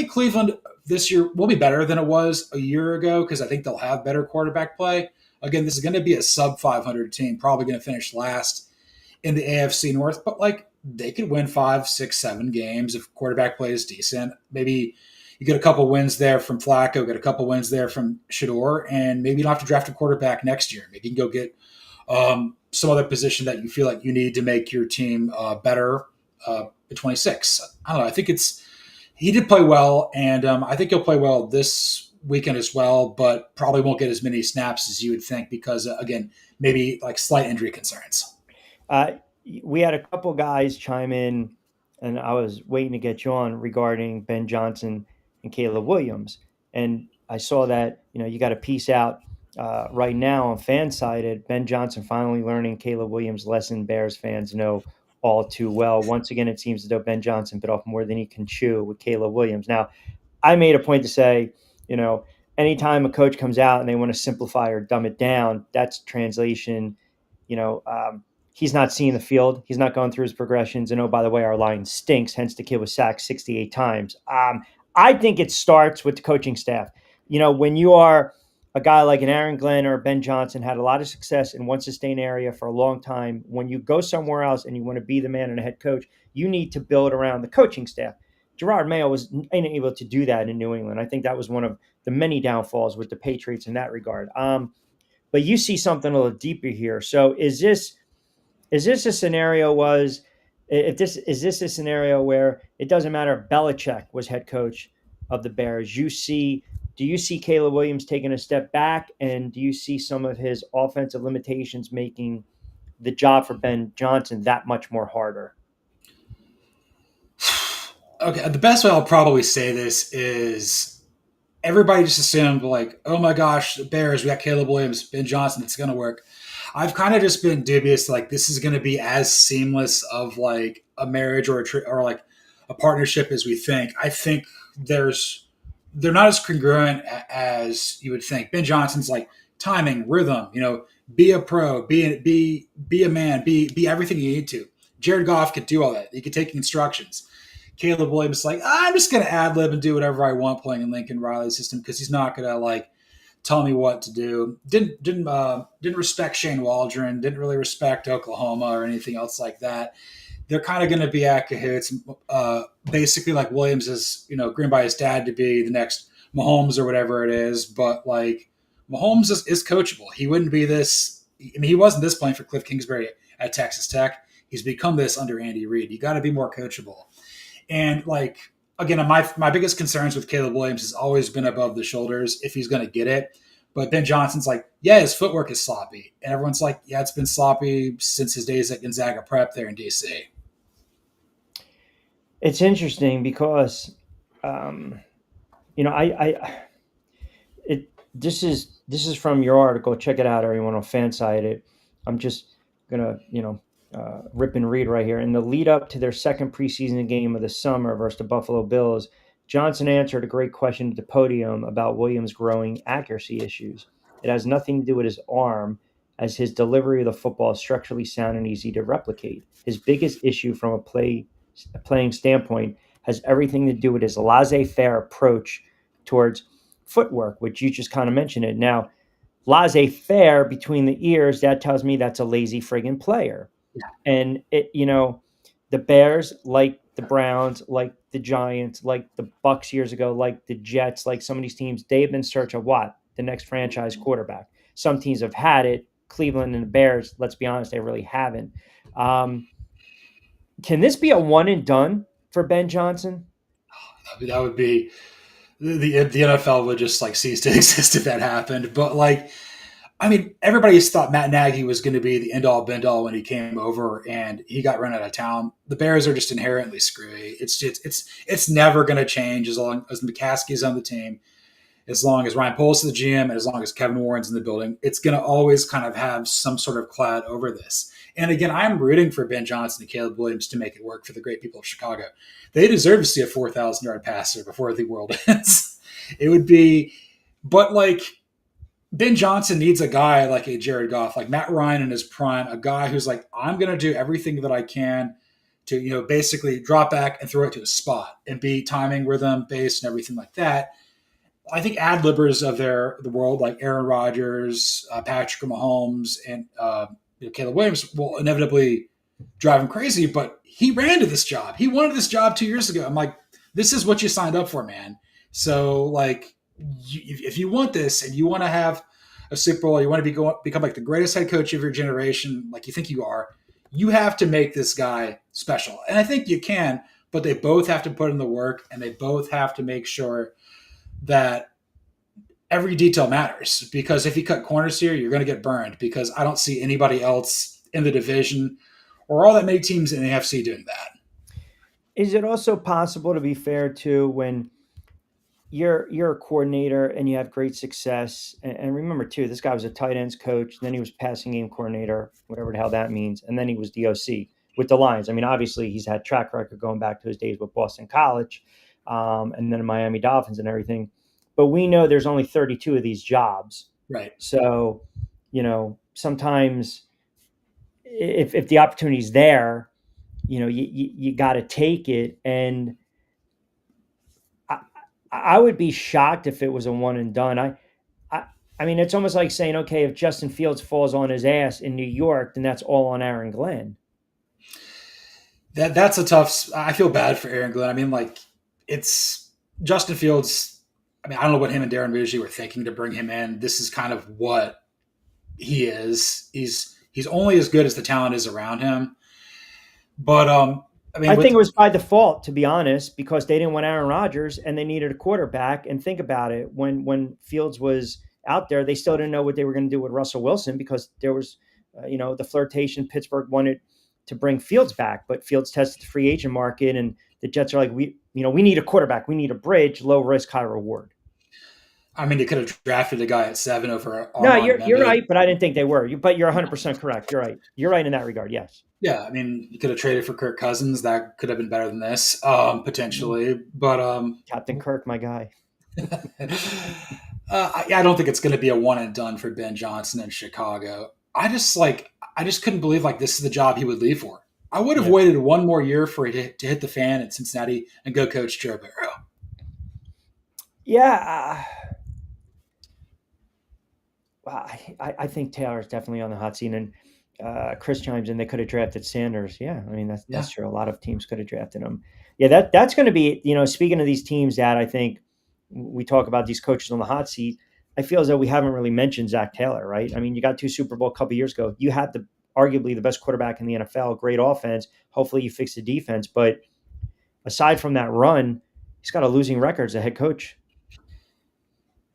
S2: Cleveland this year will be better than it was a year ago because I think they'll have better quarterback play. Again, this is going to be a sub 500 team, probably going to finish last in the AFC North, but like they could win 5, 6, 7 games if quarterback play is decent. Maybe you get a couple wins there from Flacco, get a couple wins there from Shador, and maybe you don't have to draft a quarterback next year. Maybe you can go get some other position that you feel like you need to make your team better at 26. I don't know. I think he did play well, and I think he'll play well this weekend as well, but probably won't get as many snaps as you would think because, again, maybe like slight injury concerns.
S1: Uh, we had a couple guys chime in, and I was waiting to get you on regarding Ben Johnson and Caleb Williams. And I saw that you got a piece out right now on Fansided. Ben Johnson finally learning Caleb Williams' lesson. Bears fans know all too well. Once again, it seems as though Ben Johnson bit off more than he can chew with Caleb Williams. Now, I made a point to say, anytime a coach comes out and they want to simplify or dumb it down, that's translation. You know, um, he's not seeing the field. He's not going through his progressions. And oh, by the way, our line stinks. Hence, the kid was sacked 68 times. I think it starts with the coaching staff. When you are a guy like an Aaron Glenn or Ben Johnson, had a lot of success in one sustained area for a long time. When you go somewhere else and you want to be the man and a head coach, you need to build around the coaching staff. Gerard Mayo was unable to do that in New England. I think that was one of the many downfalls with the Patriots in that regard. But you see something a little deeper here. So is this a scenario was if this is this a scenario where it doesn't matter if Belichick was head coach of the Bears? Do you see Caleb Williams taking a step back, and do you see some of his offensive limitations making the job for Ben Johnson that much more harder?
S2: Okay, the best way I'll probably say this is everybody just assumed like, oh my gosh, the Bears, we got Caleb Williams, Ben Johnson, it's going to work. I've kind of just been dubious, like this is going to be as seamless of like a marriage or like a partnership as we think. I think they're not as congruent as you would think. Ben Johnson's like timing, rhythm, be a pro, be a man, be everything you need to. Jared Goff could do all that. He could take instructions. Caleb Williams is like, I'm just going to ad lib and do whatever I want playing in Lincoln Riley's system because he's not going to like tell me what to do. Didn't respect Shane Waldron. Didn't really respect Oklahoma or anything else like that. They're kind of going to be at cahoots. Basically, like Williams is groomed by his dad to be the next Mahomes or whatever it is. But like Mahomes is coachable. He wouldn't be this. I mean, he wasn't this playing for Cliff Kingsbury at Texas Tech. He's become this under Andy Reid. You got to be more coachable. And like again, my biggest concerns with Caleb Williams has always been above the shoulders if he's going to get it. But Ben Johnson's like, yeah, his footwork is sloppy, and everyone's like, yeah, it's been sloppy since his days at Gonzaga Prep there in DC.
S1: It's interesting because, um, I it this is from your article. Check it out, everyone on Fanside. I'm just gonna rip and read right here. In the lead up to their second preseason game of the summer versus the Buffalo Bills, Johnson answered a great question at the podium about Williams' growing accuracy issues. It has nothing to do with his arm, as his delivery of the football is structurally sound and easy to replicate. His biggest issue from a playing standpoint has everything to do with his laissez-faire approach towards footwork, which you just kind of mentioned it. Now, laissez-faire between the ears, that tells me that's a lazy friggin' player. And the Bears, like the Browns, like the Giants, like the Bucks years ago, like the Jets, like some of these teams, they've been in search of what? The next franchise quarterback. Some teams have had it. Cleveland and the Bears, let's be honest, they really haven't. Um, can this be a one and done for Ben Johnson?
S2: That would be the NFL would just like cease to exist if that happened. But like, I mean, everybody's thought Matt Nagy was going to be the end all be all when he came over, and he got run out of town. The Bears are just inherently screwy. It's never going to change as long as McCaskey's on the team, as long as Ryan Poles is the GM, and as long as Kevin Warren's in the building. It's going to always kind of have some sort of cloud over this. And again, I'm rooting for Ben Johnson and Caleb Williams to make it work for the great people of Chicago. They deserve to see a 4,000-yard passer before the world ends. It would be, but like Ben Johnson needs a guy like a Jared Goff, like Matt Ryan in his prime, a guy who's like, I'm going to do everything that I can to, basically drop back and throw it to a spot and be timing, rhythm, based, and everything like that. I think ad libbers of the world, like Aaron Rodgers, Patrick Mahomes, and Caleb Williams, will inevitably drive him crazy. But he ran to this job. He wanted this job 2 years ago. I'm like, this is what you signed up for, man. So, like, if you want this and you want to have a Super Bowl, you want to become like the greatest head coach of your generation, like you think you are, you have to make this guy special. And I think you can, but they both have to put in the work, and they both have to make sure that every detail matters, because if you cut corners here, you're going to get burned, because I don't see anybody else in the division or all that many teams in the NFC doing that.
S1: Is it also possible, to be fair, to when you're a coordinator and you have great success, and remember too, this guy was a tight ends coach, then he was passing game coordinator, whatever the hell that means, and then he was DOC with the Lions. I mean, obviously he's had track record going back to his days with Boston College, and then Miami Dolphins and everything. But we know there's only 32 of these jobs,
S2: Right.
S1: so sometimes if the opportunity's there, you got to take it. And I would be shocked if it was a one and done. I, I mean, it's almost like saying, okay, if Justin Fields falls on his ass in New York, then that's all on Aaron Glenn.
S2: That's a tough. I feel bad for Aaron Glenn. I mean, like, it's Justin Fields. I mean, I don't know what him and Darren Bougie were thinking to bring him in. This is kind of what he is. He's only as good as the talent is around him. But I mean,
S1: I think it was by default, to be honest, because they didn't want Aaron Rodgers and they needed a quarterback. And think about it, when Fields was out there, they still didn't know what they were going to do with Russell Wilson, because there was, the flirtation. Pittsburgh wanted to bring Fields back, but Fields tested the free agent market, and the Jets are like, we need a quarterback, we need a bridge, low risk, high reward.
S2: I mean, they could have drafted a guy at 7 over
S1: No,
S2: Armand
S1: you're
S2: Mendez.
S1: right, but I didn't think they were. But you're 100% correct. You're right. You're right in that regard. Yes.
S2: Yeah, I mean, you could have traded for Kirk Cousins. That could have been better than this, potentially. But
S1: Captain Kirk, my guy.
S2: I don't think it's going to be a one and done for Ben Johnson in Chicago. I just couldn't believe like this is the job he would leave for. I would have waited one more year for it to hit the fan at Cincinnati and go coach Joe Burrow.
S1: Yeah. I think Taylor's definitely on the hot seat, and Chris chimes in. They could have drafted Sanders. Yeah, I mean that's true. A lot of teams could have drafted him. Yeah, that's going to be. Speaking of these teams that I think we talk about these coaches on the hot seat, I feel as though we haven't really mentioned Zach Taylor, right? I mean, you got 2 Super Bowl a couple years ago. You had arguably the best quarterback in the NFL, great offense. Hopefully, you fix the defense, but aside from that run, he's got a losing record as a head coach.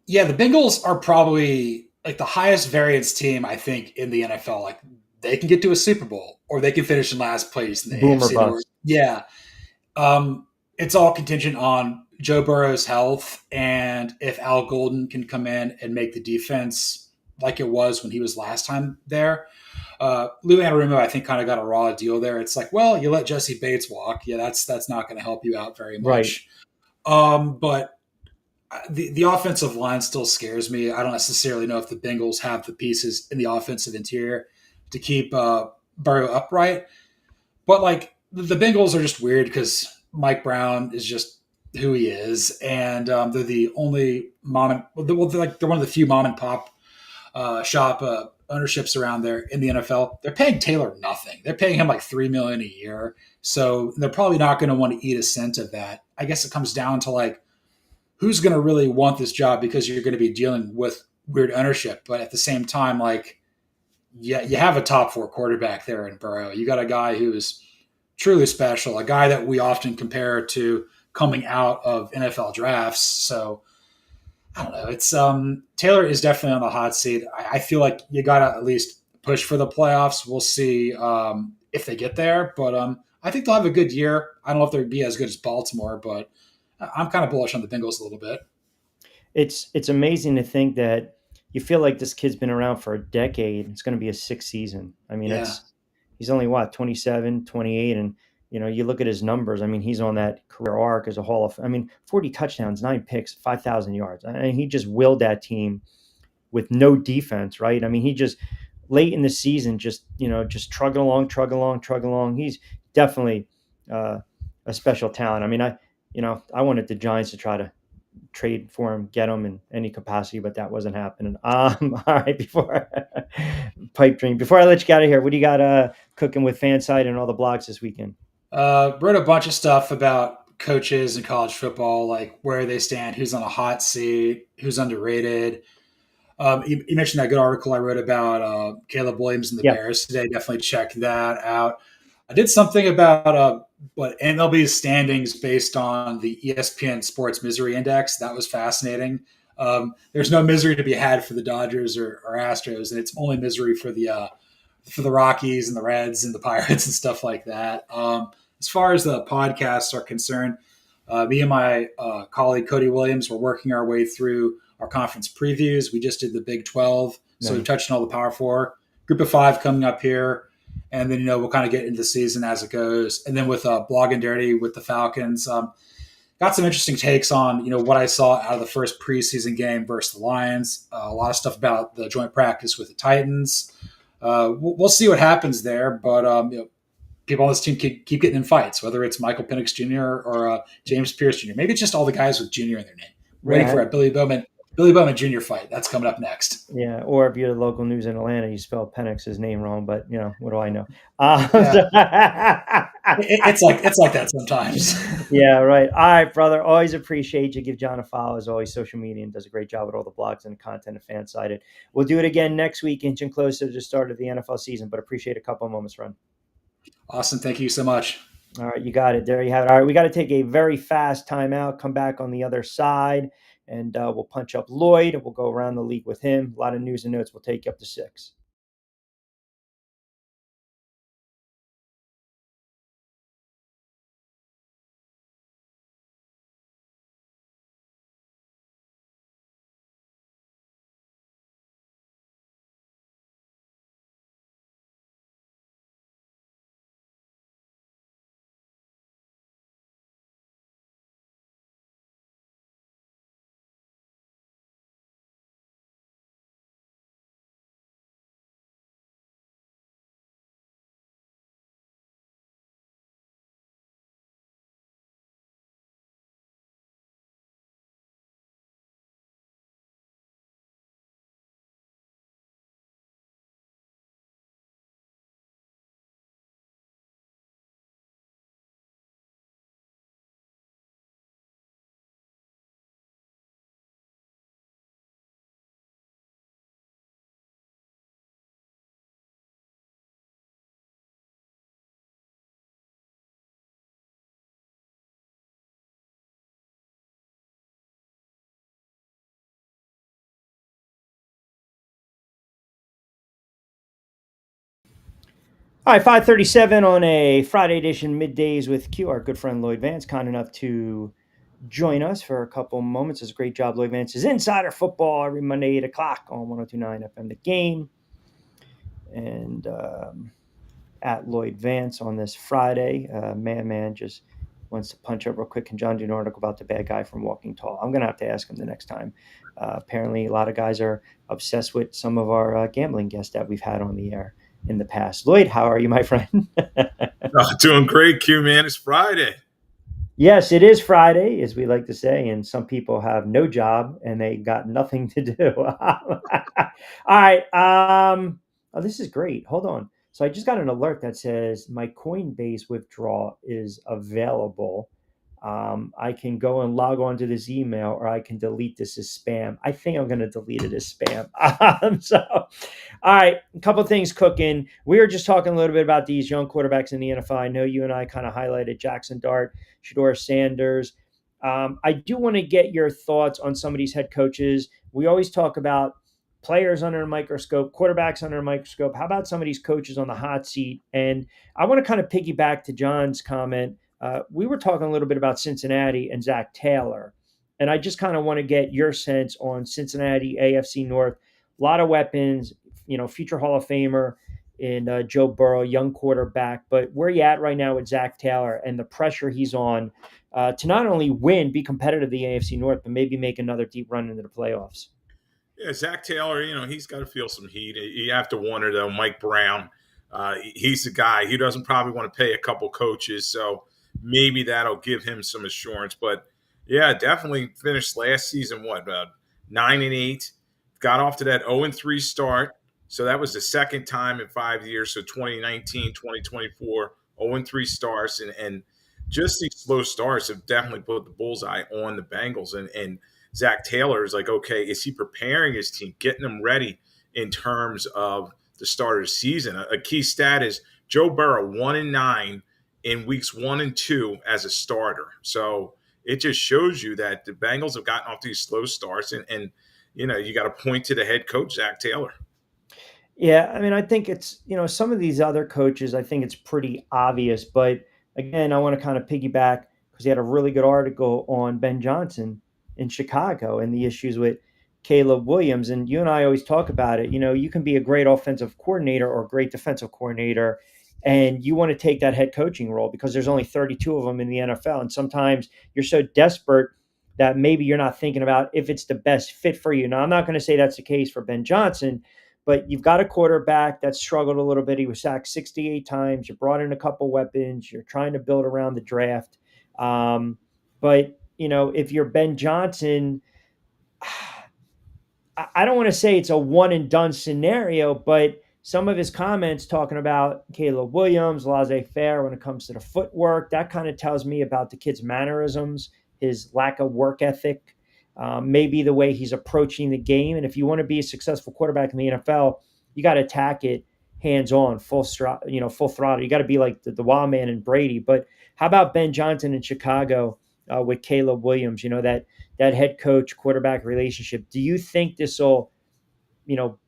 S2: Yeah, the Bengals are probably like the highest variance team I think in the NFL. Like they can get to a Super Bowl or they can finish in last place in the
S1: Boomer
S2: AFC North.
S1: bust.
S2: Yeah, it's all contingent on Joe Burrow's health and if Al Golden can come in and make the defense like it was when he was last time there. Lou Anarumo, I think, kind of got a raw deal there. It's like, well, you let Jesse Bates walk. Yeah, that's not going to help you out very
S1: Right.
S2: much. But the offensive line still scares me. I don't necessarily know if the Bengals have the pieces in the offensive interior to keep Burrow upright. But like the Bengals are just weird because Mike Brown is just who he is, and they're the only they're one of the few mom and pop shop ownerships around there in the NFL. They're paying Taylor nothing. They're paying him like $3 million a year, so they're probably not going to want to eat a cent of that. I guess it comes down to like who's going to really want this job because you're going to be dealing with weird ownership, but at the same time, like yeah, you have a top four quarterback there in Burrow. You got a guy who's truly special, a guy that we often compare to coming out of NFL drafts. So I don't know. It's Taylor is definitely on the hot seat. I feel like you got to at least push for the playoffs. We'll see if they get there, but I think they'll have a good year. I don't know if they'll be as good as Baltimore, but I'm kind of bullish on the Bengals a little bit.
S1: It's amazing to think that you feel like this kid's been around for a decade. It's going to be a sixth season. I mean,
S2: Yeah,
S1: it's he's only what 27, 28, and you look at his numbers. I mean, he's on that career arc as a Hall of. I mean, 40 touchdowns, 9 picks, 5,000 yards. I mean, he just willed that team with no defense, right? I mean, he just late in the season, just trug along, trug along. He's definitely uh, a special talent. I mean, I wanted the Giants to try to trade for him, get him in any capacity, but that wasn't happening. All right, before pipe dream, before I let you get out of here, what do you got cooking with Fanside and all the blogs this weekend?
S2: wrote a bunch of stuff about coaches in college football, like where they stand, who's on a hot seat, who's underrated. You mentioned that good article I wrote about Caleb Williams and the
S1: Yeah,
S2: Bears today. Definitely check that out. I did something about what MLB's standings based on the ESPN Sports Misery Index. That was fascinating. There's no misery to be had for the Dodgers or Astros, and it's only misery for the Rockies and the Reds and the Pirates and stuff like that. As far as the podcasts are concerned, me and my colleague Cody Williams were working our way through our conference previews. We just did the Big 12, so we've
S1: nice.
S2: touched on all the Power Four. Group of Five coming up here, and then we'll kind of get into the season as it goes. And then with Blog and Dirty with the Falcons, got some interesting takes on what I saw out of the first preseason game versus the Lions. A lot of stuff about the joint practice with the Titans. We'll see what happens there, but people on this team keep getting in fights, whether it's Michael Penix Jr. or James Pierce Jr. Maybe it's just all the guys with Jr. in their name. Waiting for
S1: Yeah,
S2: a Billy Bowman Jr. fight. That's coming up next.
S1: yeah. Or if you're the local news in Atlanta, you spell Penix's name wrong, but what do I know?
S2: Yeah,
S1: So-
S2: it's like that sometimes.
S1: yeah, right. All right, brother. Always appreciate you. Give John a follow as always. Social media and does a great job with all the blogs and the content of Fansided. We'll do it again next week, inching closer to the start of the NFL season. But appreciate a couple of moments, run.
S2: Awesome. Thank you so much.
S1: All right, you got it. There you have it. All right, we got to take a very fast timeout. Come back on the other side, and we'll punch up Lloyd. We'll go around the league with him. A lot of news and notes. We'll take you up to 6. All right, 5:37 on a Friday edition middays with Q. Our good friend Lloyd Vance, kind enough to join us for a couple moments. It's a great job, Lloyd Vance is Insider Football every Monday 8 o'clock on 102.9 FM. The Game and at Lloyd Vance on this Friday. Man just wants to punch up real quick. Can John do an article about the bad guy from Walking Tall? I'm gonna have to ask him the next time. Apparently, a lot of guys are obsessed with some of our gambling guests that we've had on the air in the past. Lloyd, how are you, my friend?
S3: Doing great, Q man. It's Friday.
S1: Yes, it is Friday, as we like to say, and some people have no job and they got nothing to do. All right. Oh, this is great. Hold on. So I just got an alert that says my Coinbase withdrawal is available. I can go and log on to this email, or I can delete this as spam. I think I'm going to delete it as spam. All right, a couple things cooking. We were just talking a little bit about these young quarterbacks in the NFL. I know you and I kind of highlighted Jackson Dart, Shador Sanders. I do want to get your thoughts on some of these head coaches. We always talk about players under a microscope, quarterbacks under a microscope. How about some of these coaches on the hot seat? And I want to kind of piggyback to John's comment. We were talking a little bit about Cincinnati and Zach Taylor. And I just kind of want to get your sense on Cincinnati, AFC North. A lot of weapons, future Hall of Famer in Joe Burrow, young quarterback. But where you at right now with Zach Taylor and the pressure he's on to not only win, be competitive in the AFC North, but maybe make another deep run into the playoffs?
S3: Yeah, Zach Taylor, he's got to feel some heat. You have to wonder, though, Mike Brown, he's the guy. He doesn't probably want to pay a couple coaches, so maybe that'll give him some assurance. But, yeah, definitely finished last season, about 9-8. Got off to that 0-3 start. So that was the second time in 5 years. So 2019, 2024, 0-3 starts. And just these slow starts have definitely put the bullseye on the Bengals. And Zach Taylor is like, okay, is he preparing his team, getting them ready in terms of the start of the season? A key stat is Joe Burrow 1-9 in weeks 1 and 2 as a starter. So it just shows you that the Bengals have gotten off these slow starts, and you got to point to the head coach, Zach Taylor.
S1: Yeah, I mean, I think it's, some of these other coaches, I think it's pretty obvious. But again, I want to kind of piggyback because he had a really good article on Ben Johnson in Chicago and the issues with Caleb Williams. And you and I always talk about it. You can be a great offensive coordinator or a great defensive coordinator, and you want to take that head coaching role because there's only 32 of them in the NFL. And sometimes you're so desperate that maybe you're not thinking about if it's the best fit for you. Now, I'm not going to say that's the case for Ben Johnson, but you've got a quarterback that struggled a little bit. He was sacked 68 times. You brought in a couple weapons. You're trying to build around the draft. But, if you're Ben Johnson, I don't want to say it's a one and done scenario, but some of his comments talking about Caleb Williams, laissez faire when it comes to the footwork, that kind of tells me about the kid's mannerisms, his lack of work ethic, maybe the way he's approaching the game. And if you want to be a successful quarterback in the NFL, you got to attack it hands on, full throttle. You got to be like the wild man and Brady. But how about Ben Johnson in Chicago with Caleb Williams? That head coach quarterback relationship. Do you think this will,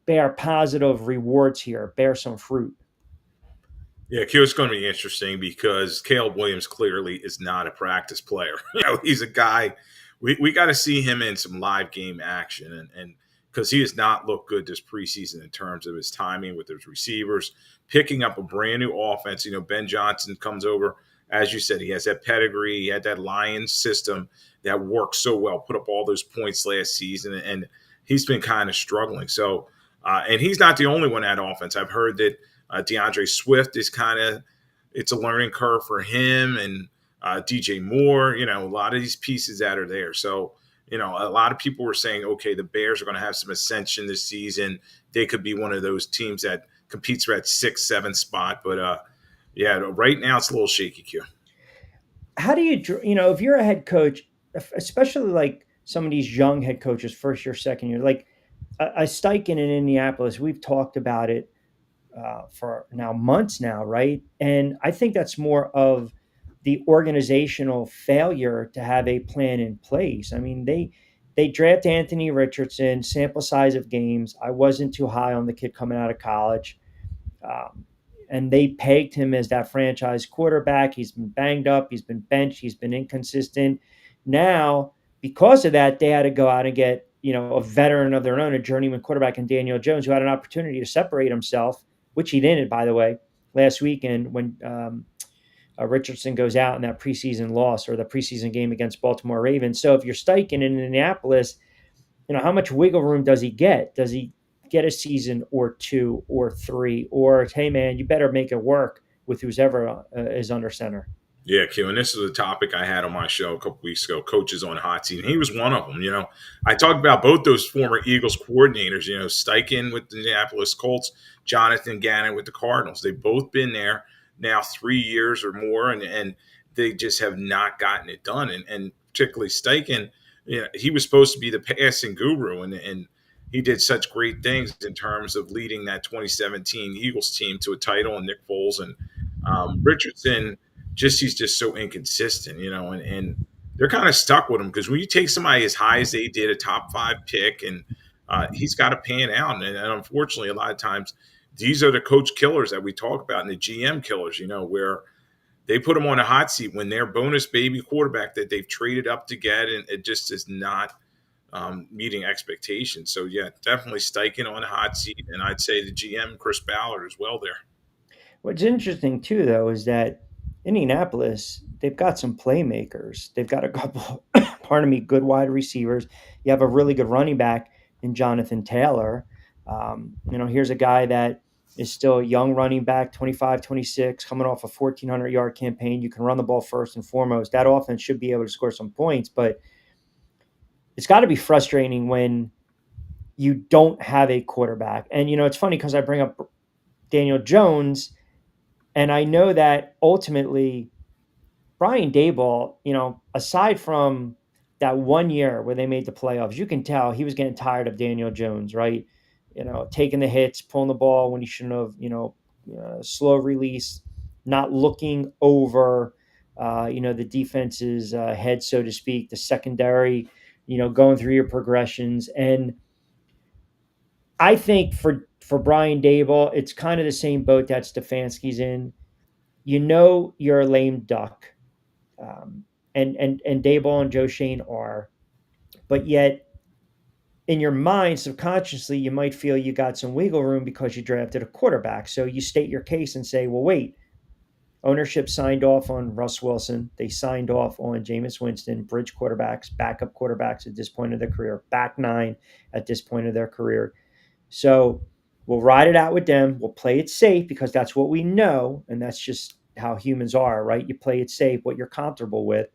S1: bear positive rewards here, bear some fruit?
S3: Yeah, Q, it's going to be interesting because Caleb Williams clearly is not a practice player. He's a guy we got to see him in some live game action, and because he has not looked good this preseason in terms of his timing with his receivers, picking up a brand new offense. Ben Johnson comes over, as you said, he has that pedigree, he had that Lions system that worked so well, put up all those points last season, and he's been kind of struggling. So, and he's not the only one at offense. I've heard that DeAndre Swift is it's a learning curve for him, and DJ Moore, a lot of these pieces that are there. So, a lot of people were saying, okay, the Bears are going to have some ascension this season. They could be one of those teams that competes for that 6-7 spot. But yeah, right now it's a little shaky, Q.
S1: How do if you're a head coach, especially like some of these young head coaches, first year, second year, like a Steichen in Indianapolis, we've talked about it for now months now, right? And I think that's more of the organizational failure to have a plan in place. I mean, they draft Anthony Richardson, sample size of games. I wasn't too high on the kid coming out of college. Um, and they pegged him as that franchise quarterback. He's been banged up, he's been benched, he's been inconsistent. Now, because of that, they had to go out and get, a veteran of their own, a journeyman quarterback in Daniel Jones, who had an opportunity to separate himself, which he didn't, by the way, last weekend when Richardson goes out in that preseason loss or the preseason game against Baltimore Ravens. So if you're Steichen in Indianapolis, how much wiggle room does he get? Does he get a season or two or three? Or, hey, man, you better make it work with who's ever is under center?
S3: Yeah, Q, and this is a topic I had on my show a couple weeks ago, Coaches on Hot Seat, and he was one of them. I talked about both those former Eagles coordinators, Steichen with the Indianapolis Colts, Jonathan Gannon with the Cardinals. They've both been there now 3 years or more, and they just have not gotten it done. And particularly Steichen, he was supposed to be the passing guru, and he did such great things in terms of leading that 2017 Eagles team to a title, and Nick Foles and Richardson. He's just so inconsistent, and they're kind of stuck with him because when you take somebody as high as they did, a top 5 pick, and he's got to pan out. And unfortunately, a lot of times, these are the coach killers that we talk about and the GM killers, where they put them on a hot seat when their bonus baby quarterback that they've traded up to get, and it just is not meeting expectations. So, yeah, definitely Steichen on the hot seat. And I'd say the GM, Chris Ballard, as well there.
S1: What's interesting, too, though, is that Indianapolis, they've got some playmakers. They've got a couple, pardon me, good wide receivers. You have a really good running back in Jonathan Taylor. Here's a guy that is still a young running back, 25, 26, coming off a 1,400-yard campaign. You can run the ball first and foremost. That offense should be able to score some points, but it's got to be frustrating when you don't have a quarterback. And, it's funny because I bring up Daniel Jones, and I know that ultimately Brian Daboll, aside from that 1 year where they made the playoffs, you can tell he was getting tired of Daniel Jones, right? Taking the hits, pulling the ball when he shouldn't have, slow release, not looking over, the defense's head, so to speak, the secondary, going through your progressions. And I think for Brian Daboll, it's kind of the same boat that Stefanski's in. You're a lame duck, and Daboll and Joe Shane are, but yet in your mind, subconsciously, you might feel you got some wiggle room because you drafted a quarterback. So you state your case and say, well, wait, ownership signed off on Russ Wilson. They signed off on Jameis Winston, bridge quarterbacks, backup quarterbacks at this point of their career, back 9 at this point of their career. So we'll ride it out with them. We'll play it safe because that's what we know. And that's just how humans are, right? You play it safe, what you're comfortable with.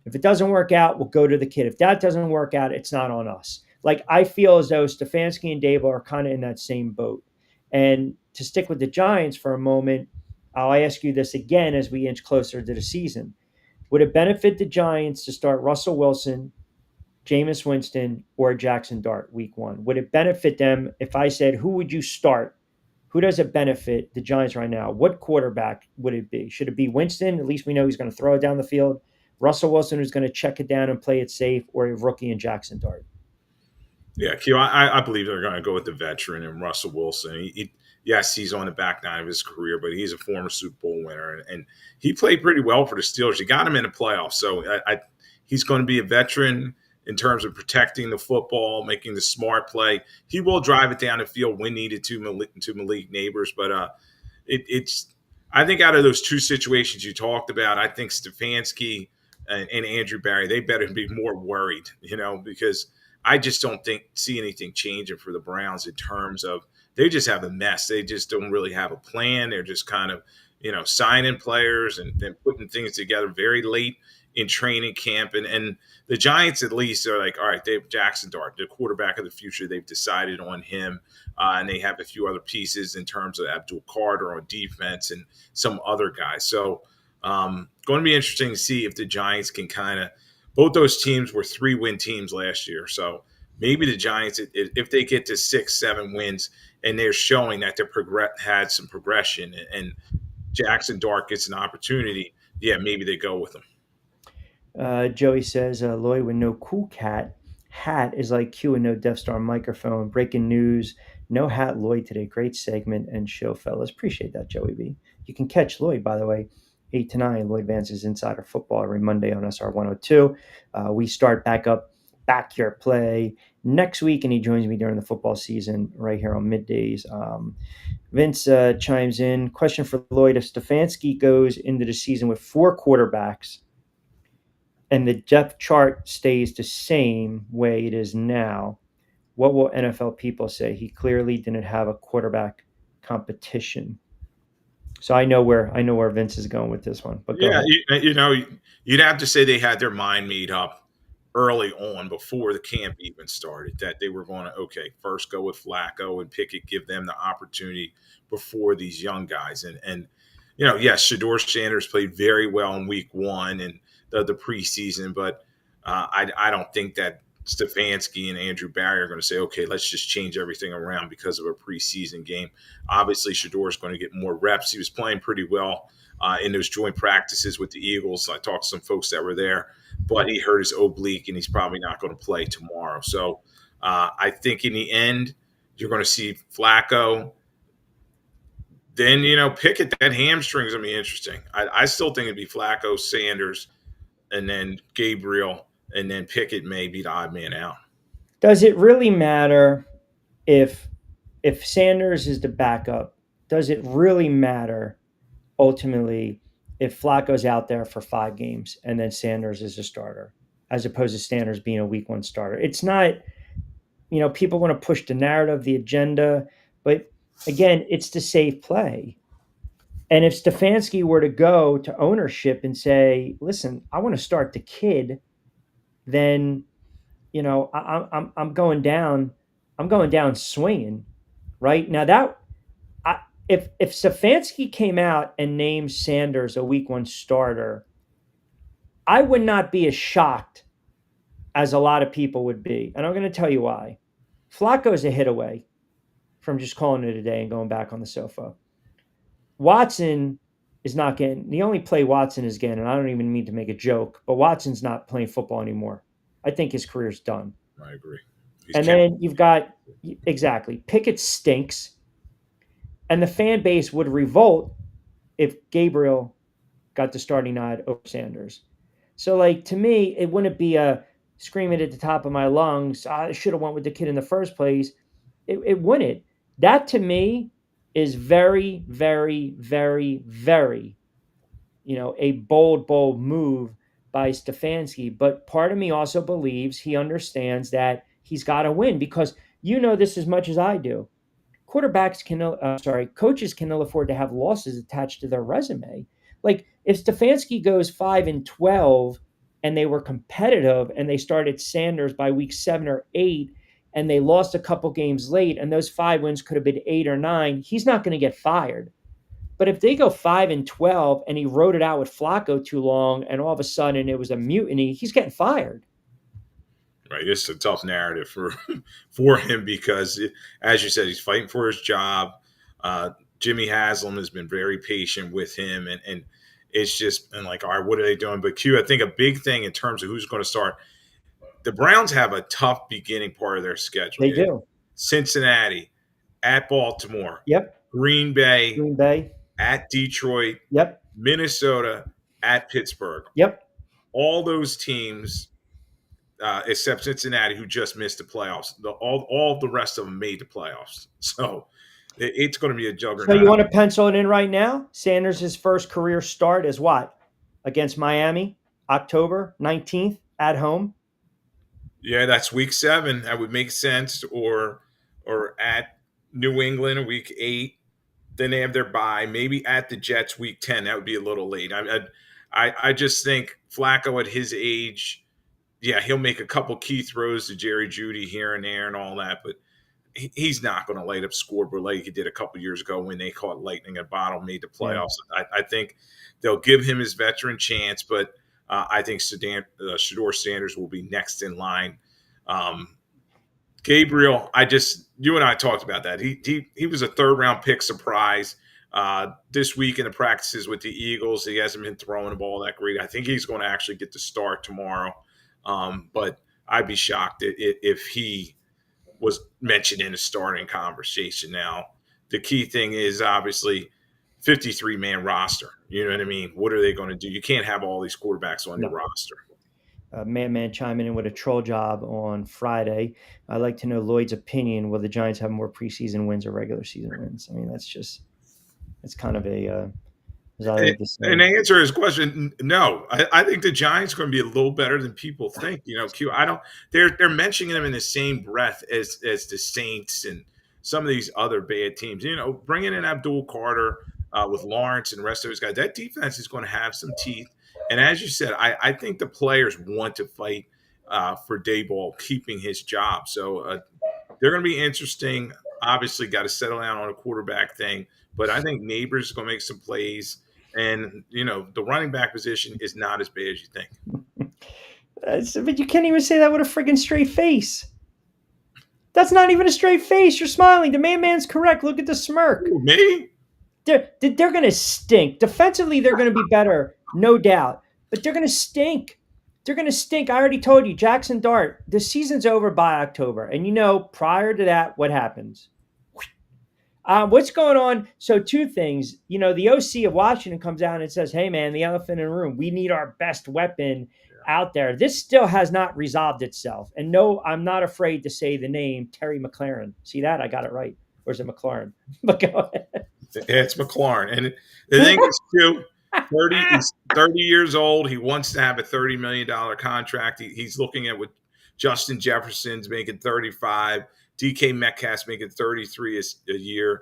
S1: If it doesn't work out, we'll go to the kid. If that doesn't work out, it's not on us. Like, I feel as though Stefanski and Daboll are kind of in that same boat. And to stick with the Giants for a moment, I'll ask you this again as we inch closer to the season. Would it benefit the Giants to start Russell Wilson, Jameis Winston, or Jackson Dart week 1? Would it benefit them if I said, who would you start? Who does it benefit the Giants right now? What quarterback would it be? Should it be Winston? At least we know he's going to throw it down the field. Russell Wilson, who's going to check it down and play it safe, or a rookie in Jackson Dart?
S3: Yeah, Q, I believe they're going to go with the veteran and Russell Wilson. Yes, he's on the back 9 of his career, but he's a former Super Bowl winner, and he played pretty well for the Steelers. You got him in the playoffs, so he's going to be a veteran in terms of protecting the football, making the smart play. He will drive it down the field when needed to Malik Neighbors, but it's I think out of those two situations you talked about, I think Stefanski and Andrew Barry, they better be more worried, because I just don't see anything changing for the Browns in terms of they just have a mess. They just don't really have a plan. They're just kind of, signing players and putting things together very late in training camp. And the Giants at least are like, all right, they have Jackson Dart, the quarterback of the future. They've decided on him. And they have a few other pieces in terms of Abdul Carter on defense and some other guys. So going to be interesting to see if the Giants can kind of – both those teams were 3-win teams last year. So maybe the Giants, if they get to 6-7 wins and they're showing that they're had some progression and Jackson Dart gets an opportunity, yeah, maybe they go with them.
S1: Joey says, Lloyd with no cool cat hat is like Q and no Death Star microphone. Breaking news, No hat Lloyd today. Great segment and show, fellas. Appreciate that, Joey B. You can catch Lloyd, by the way, 8 to 9. Lloyd Vance's Insider Football every Monday on SR 102. We start back up backyard play next week, and he joins me during the football season right here on Middays. Vince chimes in. Question for Lloyd. If Stefanski goes into the season with 4 quarterbacks and the depth chart stays the same way it is now, what will NFL people say? He clearly didn't have a quarterback competition. So I know where Vince is going with this one, but go
S3: Yeah,
S1: ahead.
S3: you'd have to say they had their mind made up early on before the camp even started that they were going to, okay, first go with Flacco and Pickett, give them the opportunity before these young guys. And yes, Shador Sanders played very well in week 1 and the preseason, but I don't think that Stefanski and Andrew Barry are going to say, okay, let's just change everything around because of a preseason game. Obviously, Shador is going to get more reps. He was playing pretty well in those joint practices with the Eagles. I talked to some folks that were there, but he hurt his oblique and he's probably not going to play tomorrow. So I think in the end, you're going to see Flacco. Then, Pickett, that hamstring is going to be interesting. I still think it'd be Flacco, Sanders, and then Gabriel, and then Pickett may be the odd man out.
S1: Does it really matter if Sanders is the backup? Does it really matter ultimately if Flacco's out there for 5 games and then Sanders is a starter, as opposed to Sanders being a week 1 starter? It's not, people want to push the narrative, the agenda, but again, it's the safe play. And if Stefanski were to go to ownership and say, "Listen, I want to start the kid," then I'm going down. I'm going down swinging. Right now, if Stefanski came out and named Sanders a week 1 starter, I would not be as shocked as a lot of people would be, and I'm going to tell you why. Flacco's a hit away from just calling it a day and going back on the sofa. Watson is not getting the only play Watson is getting, and I don't even mean to make a joke, but Watson's not playing football anymore. I think his career's done.
S3: I agree.
S1: And then you've got exactly Pickett stinks, and the fan base would revolt if Gabriel got the starting nod over Sanders. So, to me, it wouldn't be a screaming at the top of my lungs. I should have went with the kid in the first place. It wouldn't. That to me is very, very, very, very, a bold move by Stefanski. But part of me also believes he understands that he's got to win because this as much as I do. Coaches can ill afford to have losses attached to their resume. Like if Stefanski goes 5-12 and they were competitive and they started Sanders by week 7 or 8 and they lost a couple games late and those 5 wins could have been 8 or 9, he's not going to get fired. But if they go 5-12 and he wrote it out with Flacco too long and all of a sudden it was a mutiny, he's getting fired.
S3: Right, it's a tough narrative for him because, as you said, he's fighting for his job. Jimmy Haslam has been very patient with him, and it's just been like, all right, what are they doing? But Q, I think a big thing in terms of who's going to start, the Browns have a tough beginning part of their schedule.
S1: They do.
S3: Cincinnati, at Baltimore,
S1: Yep.
S3: Green Bay, at Detroit,
S1: yep.
S3: Minnesota, at Pittsburgh.
S1: Yep.
S3: All those teams. Except Cincinnati, who just missed the playoffs. All the rest of them made the playoffs. So it's going to be a juggernaut.
S1: So you want to pencil it in right now? Sanders' first career start is what? Against Miami, October 19th at home?
S3: Yeah, that's week 7. That would make sense. Or at New England, week 8. Then they have their bye. Maybe at the Jets, week 10. That would be a little late. I just think Flacco at his age – yeah, he'll make a couple key throws to Jerry Jeudy here and there and all that, but he's not going to light up scoreboard like he did a couple years ago when they caught lightning at bottom, made the playoffs. Yeah. I think they'll give him his veteran chance, but I think Shador Sanders will be next in line. Gabriel, you and I talked about that. He was a 3rd-round pick surprise this week in the practices with the Eagles. He hasn't been throwing the ball that great. I think he's going to actually get the start tomorrow. But I'd be shocked if he was mentioned in a starting conversation. Now, the key thing is obviously 53-man roster. You know what I mean? What are they going to do? You can't have all these quarterbacks on your
S1: No.
S3: roster.
S1: Man chiming in with a troll job on Friday. I'd like to know Lloyd's opinion. Will the Giants have more preseason wins or regular season wins? I mean, it's kind of a, as I like to
S3: And
S1: say.
S3: to answer his question, no. I think the Giants are going to be a little better than people think. You know, Q. I don't. They're mentioning them in the same breath as the Saints and some of these other bad teams. You know, bringing in Abdul Carter with Lawrence and the rest of those guys. That defense is going to have some teeth. And as you said, I think the players want to fight for Dayball keeping his job. So they're going to be interesting. Obviously, got to settle down on a quarterback thing. But I think Neighbors is going to make some plays. And, you know, the running back position is not as bad as you think.
S1: But you can't even say that with a friggin' straight face. That's not even a straight face. You're smiling. The man's correct. Look at the smirk.
S3: Ooh, me?
S1: They're going to stink. Defensively, they're going to be better, no doubt. But they're going to stink. They're going to stink. I already told you, Jackson Dart, the season's over by October. And you know, prior to that, what happens? What's going on? So, two things. You know, the OC of Washington comes out and says, hey, man, the elephant in the room, we need our best weapon out there. This still has not resolved itself. And no, I'm not afraid to say the name Terry McLaurin. See that? I got it right. Or is it McLaurin? But go ahead.
S3: It's McLaurin. And the thing is, too, he's 30 years old. He wants to have a $30 million contract. He's looking at what Justin Jefferson's making 35, DK Metcalf's making 33 a year.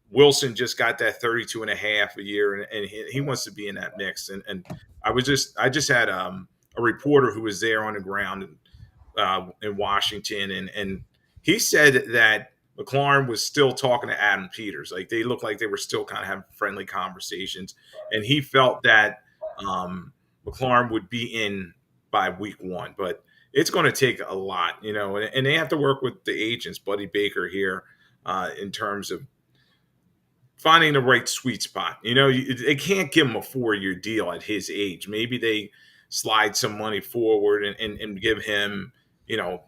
S3: Wilson just got that 32 and a half a year, and he wants to be in that mix. And I just had a reporter who was there on the ground in Washington, and he said that McLaurin was still talking to Adam Peters. Like they looked like they were still kind of having friendly conversations, and he felt that McLaurin would be in by week 1. But it's going to take a lot, you know, and they have to work with the agents, Buddy Baker here, in terms of finding the right sweet spot. You know, they can't give him a 4-year deal at his age. Maybe they slide some money forward and give him, you know,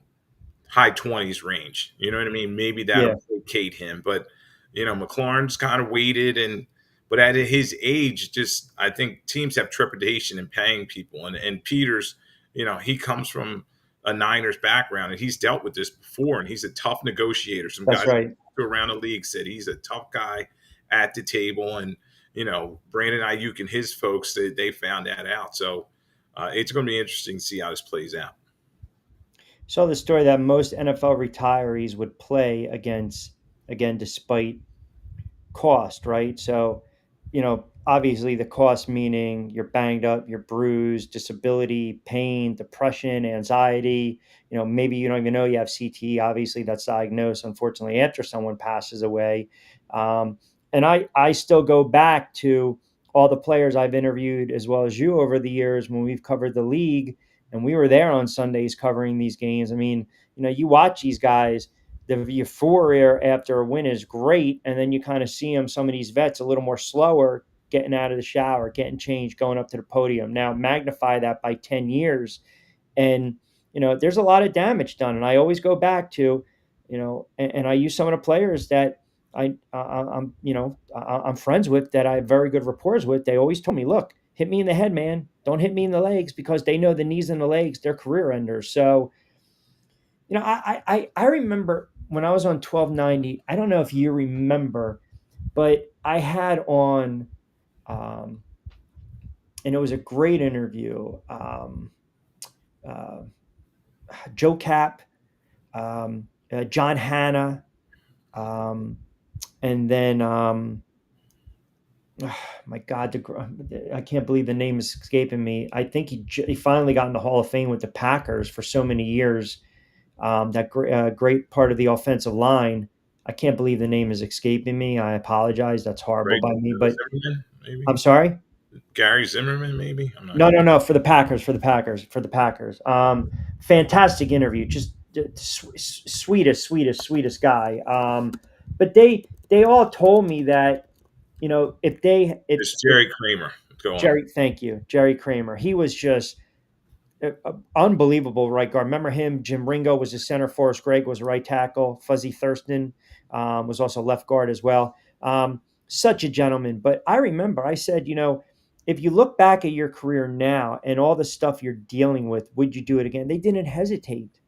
S3: high 20s range. You know what I mean? Maybe that'll placate him. But, you know, McLaurin's kind of waited, but at his age, just I think teams have trepidation in paying people. And Peters, you know, he comes from a Niners background, and he's dealt with this before, and he's a tough negotiator. Some
S1: That's
S3: guys
S1: right.
S3: around the league said he's a tough guy at the table, and you know, Brandon Ayuk and his folks, they found that out. So it's going to be interesting to see how this plays out.
S1: Saw the story that most NFL retirees would play against, again, despite cost, right? So, you know, obviously the cost meaning you're banged up, you're bruised, disability, pain, depression, anxiety. You know, maybe you don't even know you have CTE. Obviously, that's diagnosed, unfortunately, after someone passes away. And I still go back to all the players I've interviewed, as well as you, over the years when we've covered the league, and we were there on Sundays covering these games. I mean, you know, you watch these guys, the euphoria after a win is great. And then you kind of see them, some of these vets, a little more slower, getting out of the shower, getting changed, going up to the podium. Now magnify that by 10 years. And, you know, there's a lot of damage done. And I always go back to, you know, and I use some of the players that I'm friends with, that I have very good rapport with. They always told me, look, hit me in the head, man. Don't hit me in the legs, because they know the knees and the legs, they're career enders. So, you know, I remember when I was on 1290, I don't know if you remember, but I had on, and it was a great interview, uh, Joe Cap, John Hanna, and then, my God, I can't believe the name is escaping me. I think he finally got in the Hall of Fame with the Packers for so many years. That great part of the offensive line. I can't believe the name is escaping me. I apologize. That's horrible by me. But
S3: Zimmerman, maybe?
S1: I'm sorry.
S3: Gary Zimmerman, maybe? I'm not
S1: No,
S3: sure.
S1: no, no. For the Packers. Fantastic interview. Just sweetest guy. But they all told me that, you know,
S3: It's Jerry Kramer. Go on.
S1: Thank you, Jerry Kramer. He was just unbelievable right guard. Remember him? Jim Ringo was the center. Forrest Gregg was right tackle. Fuzzy Thurston was also left guard as well. Such a gentleman. But I remember I said, if you look back at your career now and all the stuff you're dealing with, would you do it again? They didn't hesitate.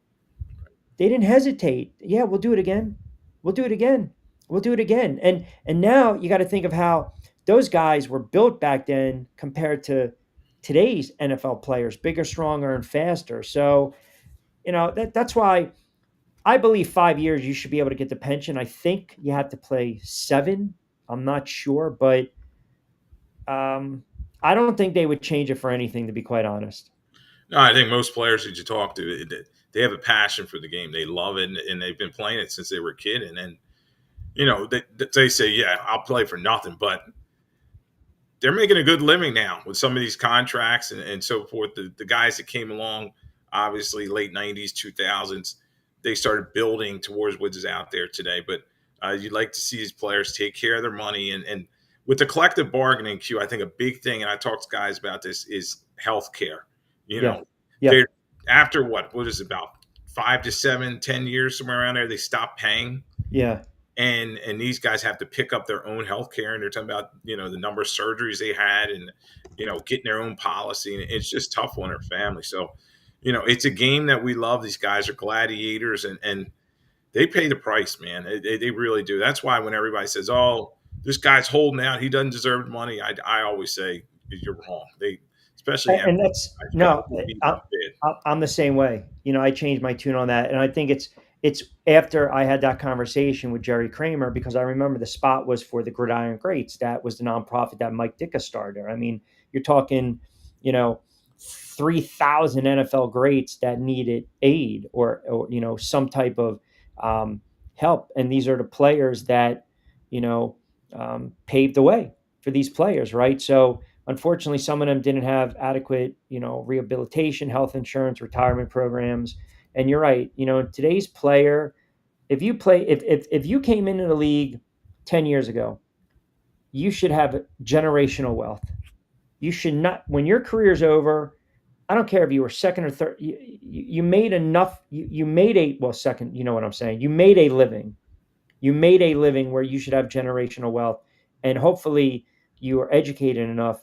S1: They didn't hesitate. Yeah, we'll do it again. We'll do it again. We'll do it again. And now you got to think of how those guys were built back then compared to today's NFL players, bigger, stronger, and faster. So, that's why I believe 5 years you should be able to get the pension. I think you have to play 7. I'm not sure, but I don't think they would change it for anything, to be quite honest.
S3: No, I think most players that you talk to, they have a passion for the game. They love it, and they've been playing it since they were a kid. And then, they say, yeah, I'll play for nothing. But they're making a good living now with some of these contracts and so forth. The guys that came along, obviously, late 90s, 2000s, they started building towards what is out there today. But you'd like to see these players take care of their money. And with the collective bargaining, Q, I think a big thing, and I talk to guys about this, is health care.
S1: Yeah. Yeah.
S3: They're after what is it, about 5 to 7, 10 years, somewhere around there, they stop paying.
S1: Yeah.
S3: And these guys have to pick up their own health care, and they're talking about, the number of surgeries they had and, getting their own policy. And it's just tough on their family. So, it's a game that we love. These guys are gladiators, and they pay the price, man. They really do. That's why when everybody says, oh, this guy's holding out, he doesn't deserve the money, I always say, you're wrong. Especially,
S1: and that's no, I'm the same way. I changed my tune on that, and I think it's after I had that conversation with Jerry Kramer, because I remember the spot was for the Gridiron Greats. That was the nonprofit that Mike Ditka started. I mean, you're talking, 3,000 NFL greats that needed aid or some type of help, and these are the players that paved the way for these players, right? So unfortunately, some of them didn't have adequate, rehabilitation, health insurance, retirement programs. And you're right. Today's player, if you came into the league 10 years ago, you should have generational wealth. You should not, when your career's over, I don't care if you were second or third, you made enough, you made second, you know what I'm saying? You made a living. You made a living where you should have generational wealth. And hopefully you are educated enough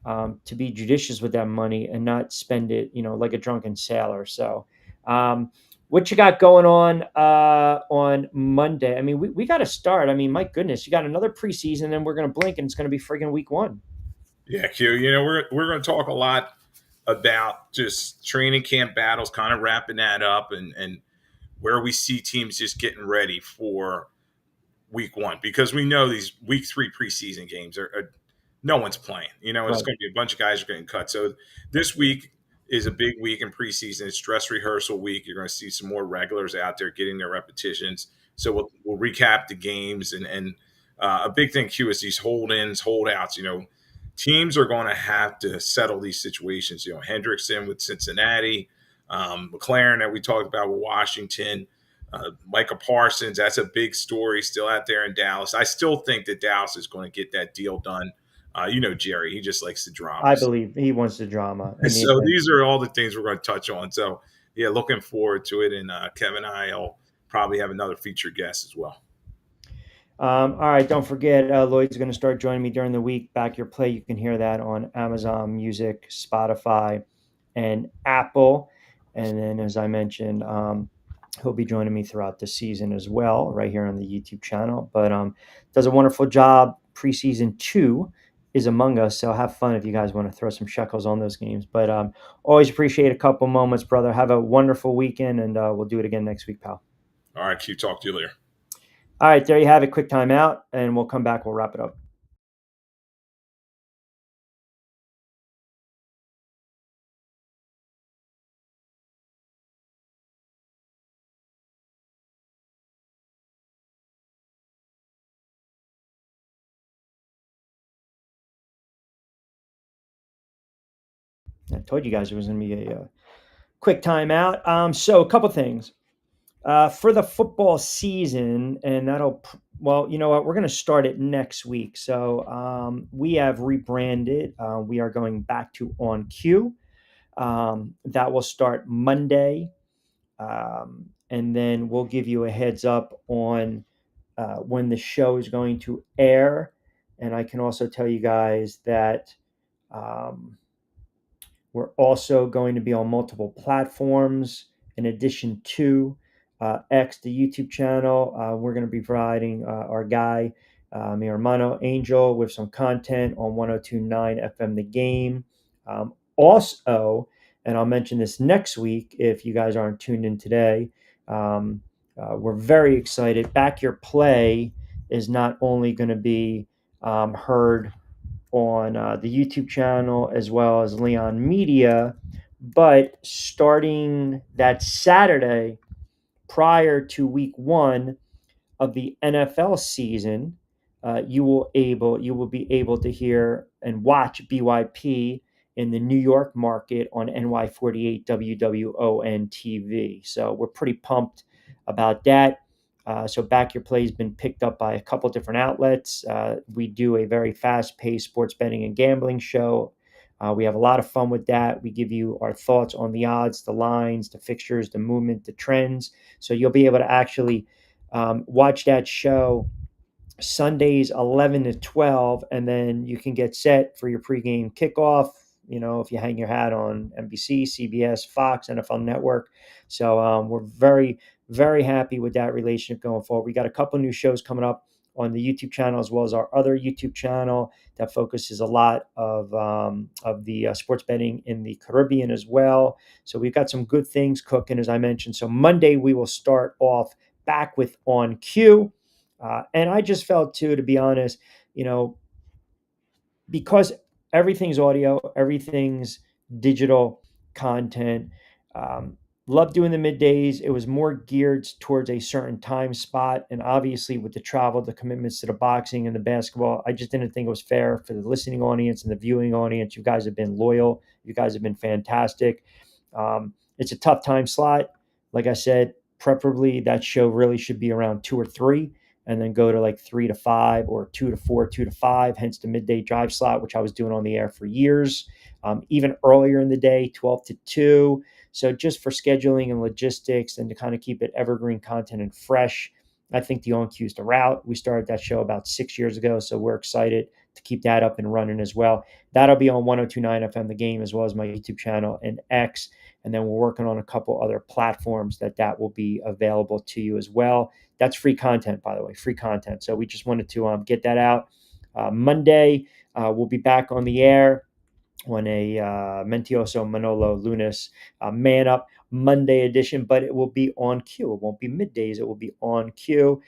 S1: to be judicious with that money and not spend it, like a drunken sailor. So, what you got going on Monday? I mean, we got to start. I mean, my goodness, you got another preseason, and we're going to blink, and it's going to be friggin' week 1.
S3: Yeah, Q. We're going to talk a lot about just training camp battles, kind of wrapping that up, and where we see teams just getting ready for week 1, because we know these week 3 preseason games are no one's playing. It's
S1: Right.
S3: going to be a bunch of guys are getting cut. So this week is a big week in preseason. It's dress rehearsal week. You're going to see some more regulars out there getting their repetitions. So we'll recap the games, and a big thing, Q, is these hold-ins, holdouts. Teams are going to have to settle these situations. Hendrickson with Cincinnati, McLaren that we talked about with Washington. Micah Parsons, that's a big story still out there in Dallas. I still think that Dallas is going to get that deal done. Jerry, he just likes the drama.
S1: I believe he wants the drama.
S3: So these are all the things we're going to touch on. So, yeah, looking forward to it. And Kevin and I will probably have another featured guest as well.
S1: All right, don't forget, Lloyd's going to start joining me during the week. Back Your Play, you can hear that on Amazon Music, Spotify, and Apple. And then, as I mentioned, he'll be joining me throughout the season as well, right here on the YouTube channel. But does a wonderful job. Preseason 2 is among us, so have fun if you guys want to throw some shekels on those games. But always appreciate a couple moments, brother. Have a wonderful weekend, and we'll do it again next week, pal.
S3: All right, Q, talk to you later.
S1: All right, there you have it. Quick time out, and we'll come back. We'll wrap it up. I told you guys it was going to be a quick timeout. So a couple things for the football season, and you know what? We're going to start it next week. So we have rebranded. We are going back to On Cue. That will start Monday. And then we'll give you a heads up on when the show is going to air. And I can also tell you guys that um, we're also going to be on multiple platforms in addition to X, the YouTube channel. We're going to be providing our guy, mi hermano Angel, with some content on 1029 FM The Game. Also, and I'll mention this next week if you guys aren't tuned in today, we're very excited. Back Your Play is not only going to be heard on the YouTube channel as well as Leon Media. But starting that Saturday prior to week one of the NFL season, you will be able to hear and watch BYP in the New York market on NY48 WWON TV. So we're pretty pumped about that. So Back Your Play has been picked up by a couple different outlets. We do a very fast-paced sports betting and gambling show. We have a lot of fun with that. We give you our thoughts on the odds, the lines, the fixtures, the movement, the trends. So you'll be able to actually watch that show Sundays 11 to 12, and then you can get set for your pregame kickoff. If you hang your hat on NBC, CBS, Fox, NFL Network. So we're very, very happy with that relationship going forward. We got a couple new shows coming up on the YouTube channel as well as our other YouTube channel that focuses a lot of the sports betting in the Caribbean as well. So we've got some good things cooking, as I mentioned. So Monday we will start off back with On Cue. And I just felt too, to be honest, because everything's audio, everything's digital content. Love doing the middays. It was more geared towards a certain time spot. And obviously, with the travel, the commitments to the boxing and the basketball, I just didn't think it was fair for the listening audience and the viewing audience. You guys have been loyal. You guys have been fantastic. It's a tough time slot. Like I said, preferably that show really should be around 2 or 3 and then go to like 3 to 5 or 2 to 4, 2 to 5, hence the midday drive slot, which I was doing on the air for years. Even earlier in the day, 12 to 2. So just for scheduling and logistics and to kind of keep it evergreen content and fresh, I think the On Cue is the route. We started that show about 6 years ago, so we're excited to keep that up and running as well. That'll be on 1029 FM The Game as well as my YouTube channel and X. And then we're working on a couple other platforms that will be available to you as well. That's free content, by the way, free content. So we just wanted to get that out. Monday, we'll be back on the air on a Mentioso Manolo Lunas Man Up Monday edition, but it will be On Cue. It won't be middays. It will be On Cue.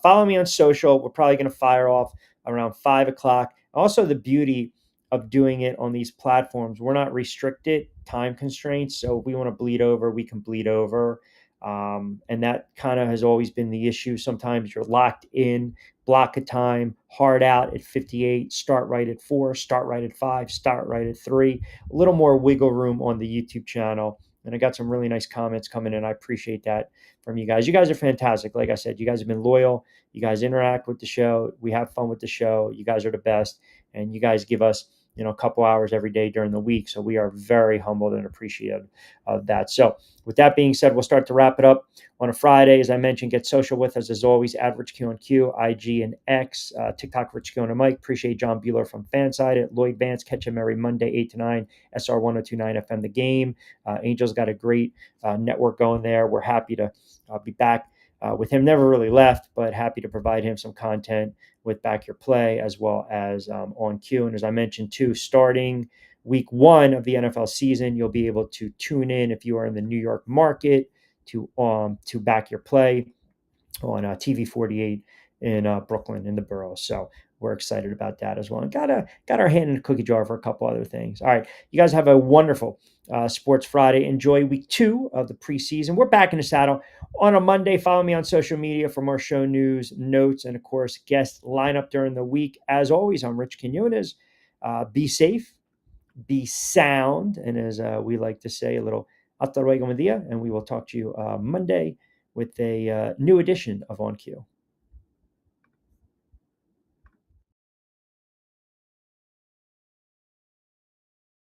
S1: Follow me on social. We're probably going to fire off around 5 o'clock. Also, the beauty of doing it on these platforms, we're not restricted time constraints. So if we want to bleed over, we can bleed over. And that kind of has always been the issue. Sometimes you're locked in, block of time, hard out at 58, start right at 4, start right at 5, start right at 3. A little more wiggle room on the YouTube channel. And I got some really nice comments coming in. I appreciate that from you guys. You guys are fantastic. Like I said, you guys have been loyal. You guys interact with the show. We have fun with the show. You guys are the best. And you guys give us a couple hours every day during the week. So we are very humbled and appreciative of that. So with that being said, we'll start to wrap it up on a Friday. As I mentioned, get social with us as always at Rich Q on Q, IG and X, TikTok, Rich Q and Mike. Appreciate John Bueller from Fanside at Lloyd Vance. Catch him every Monday, 8 to 9, SR 1029 FM The Game. Angel's got a great network going there. We're happy to be back with him. Never really left, but happy to provide him some content with Back Your Play as well as On Cue. And as I mentioned too, starting week 1 of the NFL season, you'll be able to tune in if you are in the New York market to Back Your Play on TV 48 in Brooklyn in the borough. So we're excited about that as well. And got our hand in the cookie jar for a couple other things. All right, you guys have a wonderful Sports Friday. Enjoy week 2 of the preseason. We're back in the saddle on a Monday. Follow me on social media for more show news, notes, and of course, guest lineup during the week. As always, I'm Rich Quinones. Be safe, be sound, and as we like to say, a little hasta luego, buen dia, and we will talk to you Monday with a new edition of On Cue.